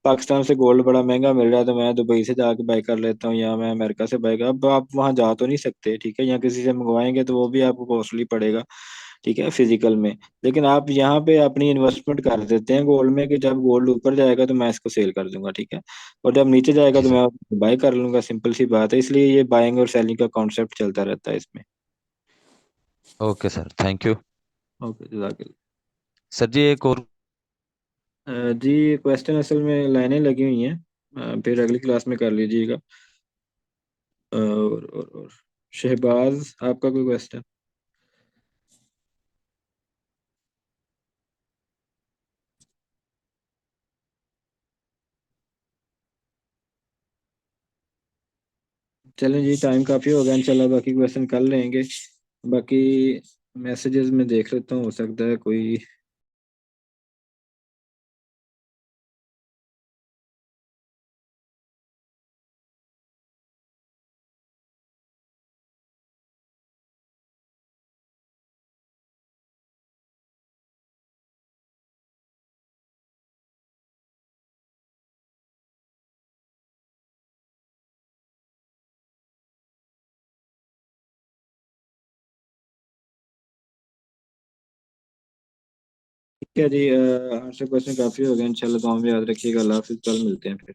Speaker 1: पाकिस्तान से गोल्ड बड़ा महंगा मिल रहा है तो मैं दुबई से जाके बाय कर लेता हूँ, या मैं अमेरिका से बाय कर, अब आप वहाँ जा तो नहीं सकते। ठीक है, या किसी से मंगवाएंगे तो वो भी आपको कॉस्टली पड़ेगा। ठीक है, फिजिकल में। लेकिन आप यहाँ पे अपनी इन्वेस्टमेंट कर देते हैं गोल्ड में कि जब गोल्ड ऊपर जाएगा तो मैं इसको सेल कर दूंगा, ठीक है, और जब नीचे जाएगा
Speaker 12: जी
Speaker 1: तो
Speaker 12: सर।
Speaker 1: मैं बाय कर लूंगा। सिंपल सी बात है, इसलिए ये बाइंग और सेलिंग का कॉन्सेप्ट चलता रहता है इसमें।
Speaker 12: Okay sir, thank you.
Speaker 1: Okay, जजाकिल्लाह।
Speaker 12: सर जी एक और।
Speaker 1: जी, क्वेश्चन असल में लाइनें लगी हुई हैं, फिर अगली क्लास में कर लीजिएगा। और शहबाज, आपका कोई क्वेश्चन? चलें जी, टाइम काफ़ी हो गया, इंशाल्लाह बाकी क्वेश्चन कल लेंगे। बाकी मैसेजेस में देख लेता हूँ, हो सकता है कोई क्या जी, आंसर क्वेश्चन काफी हो गया। इंशाल्लाह दुआ में याद रखिएगा। अल्लाह हाफिज़, कल मिलते हैं फिर।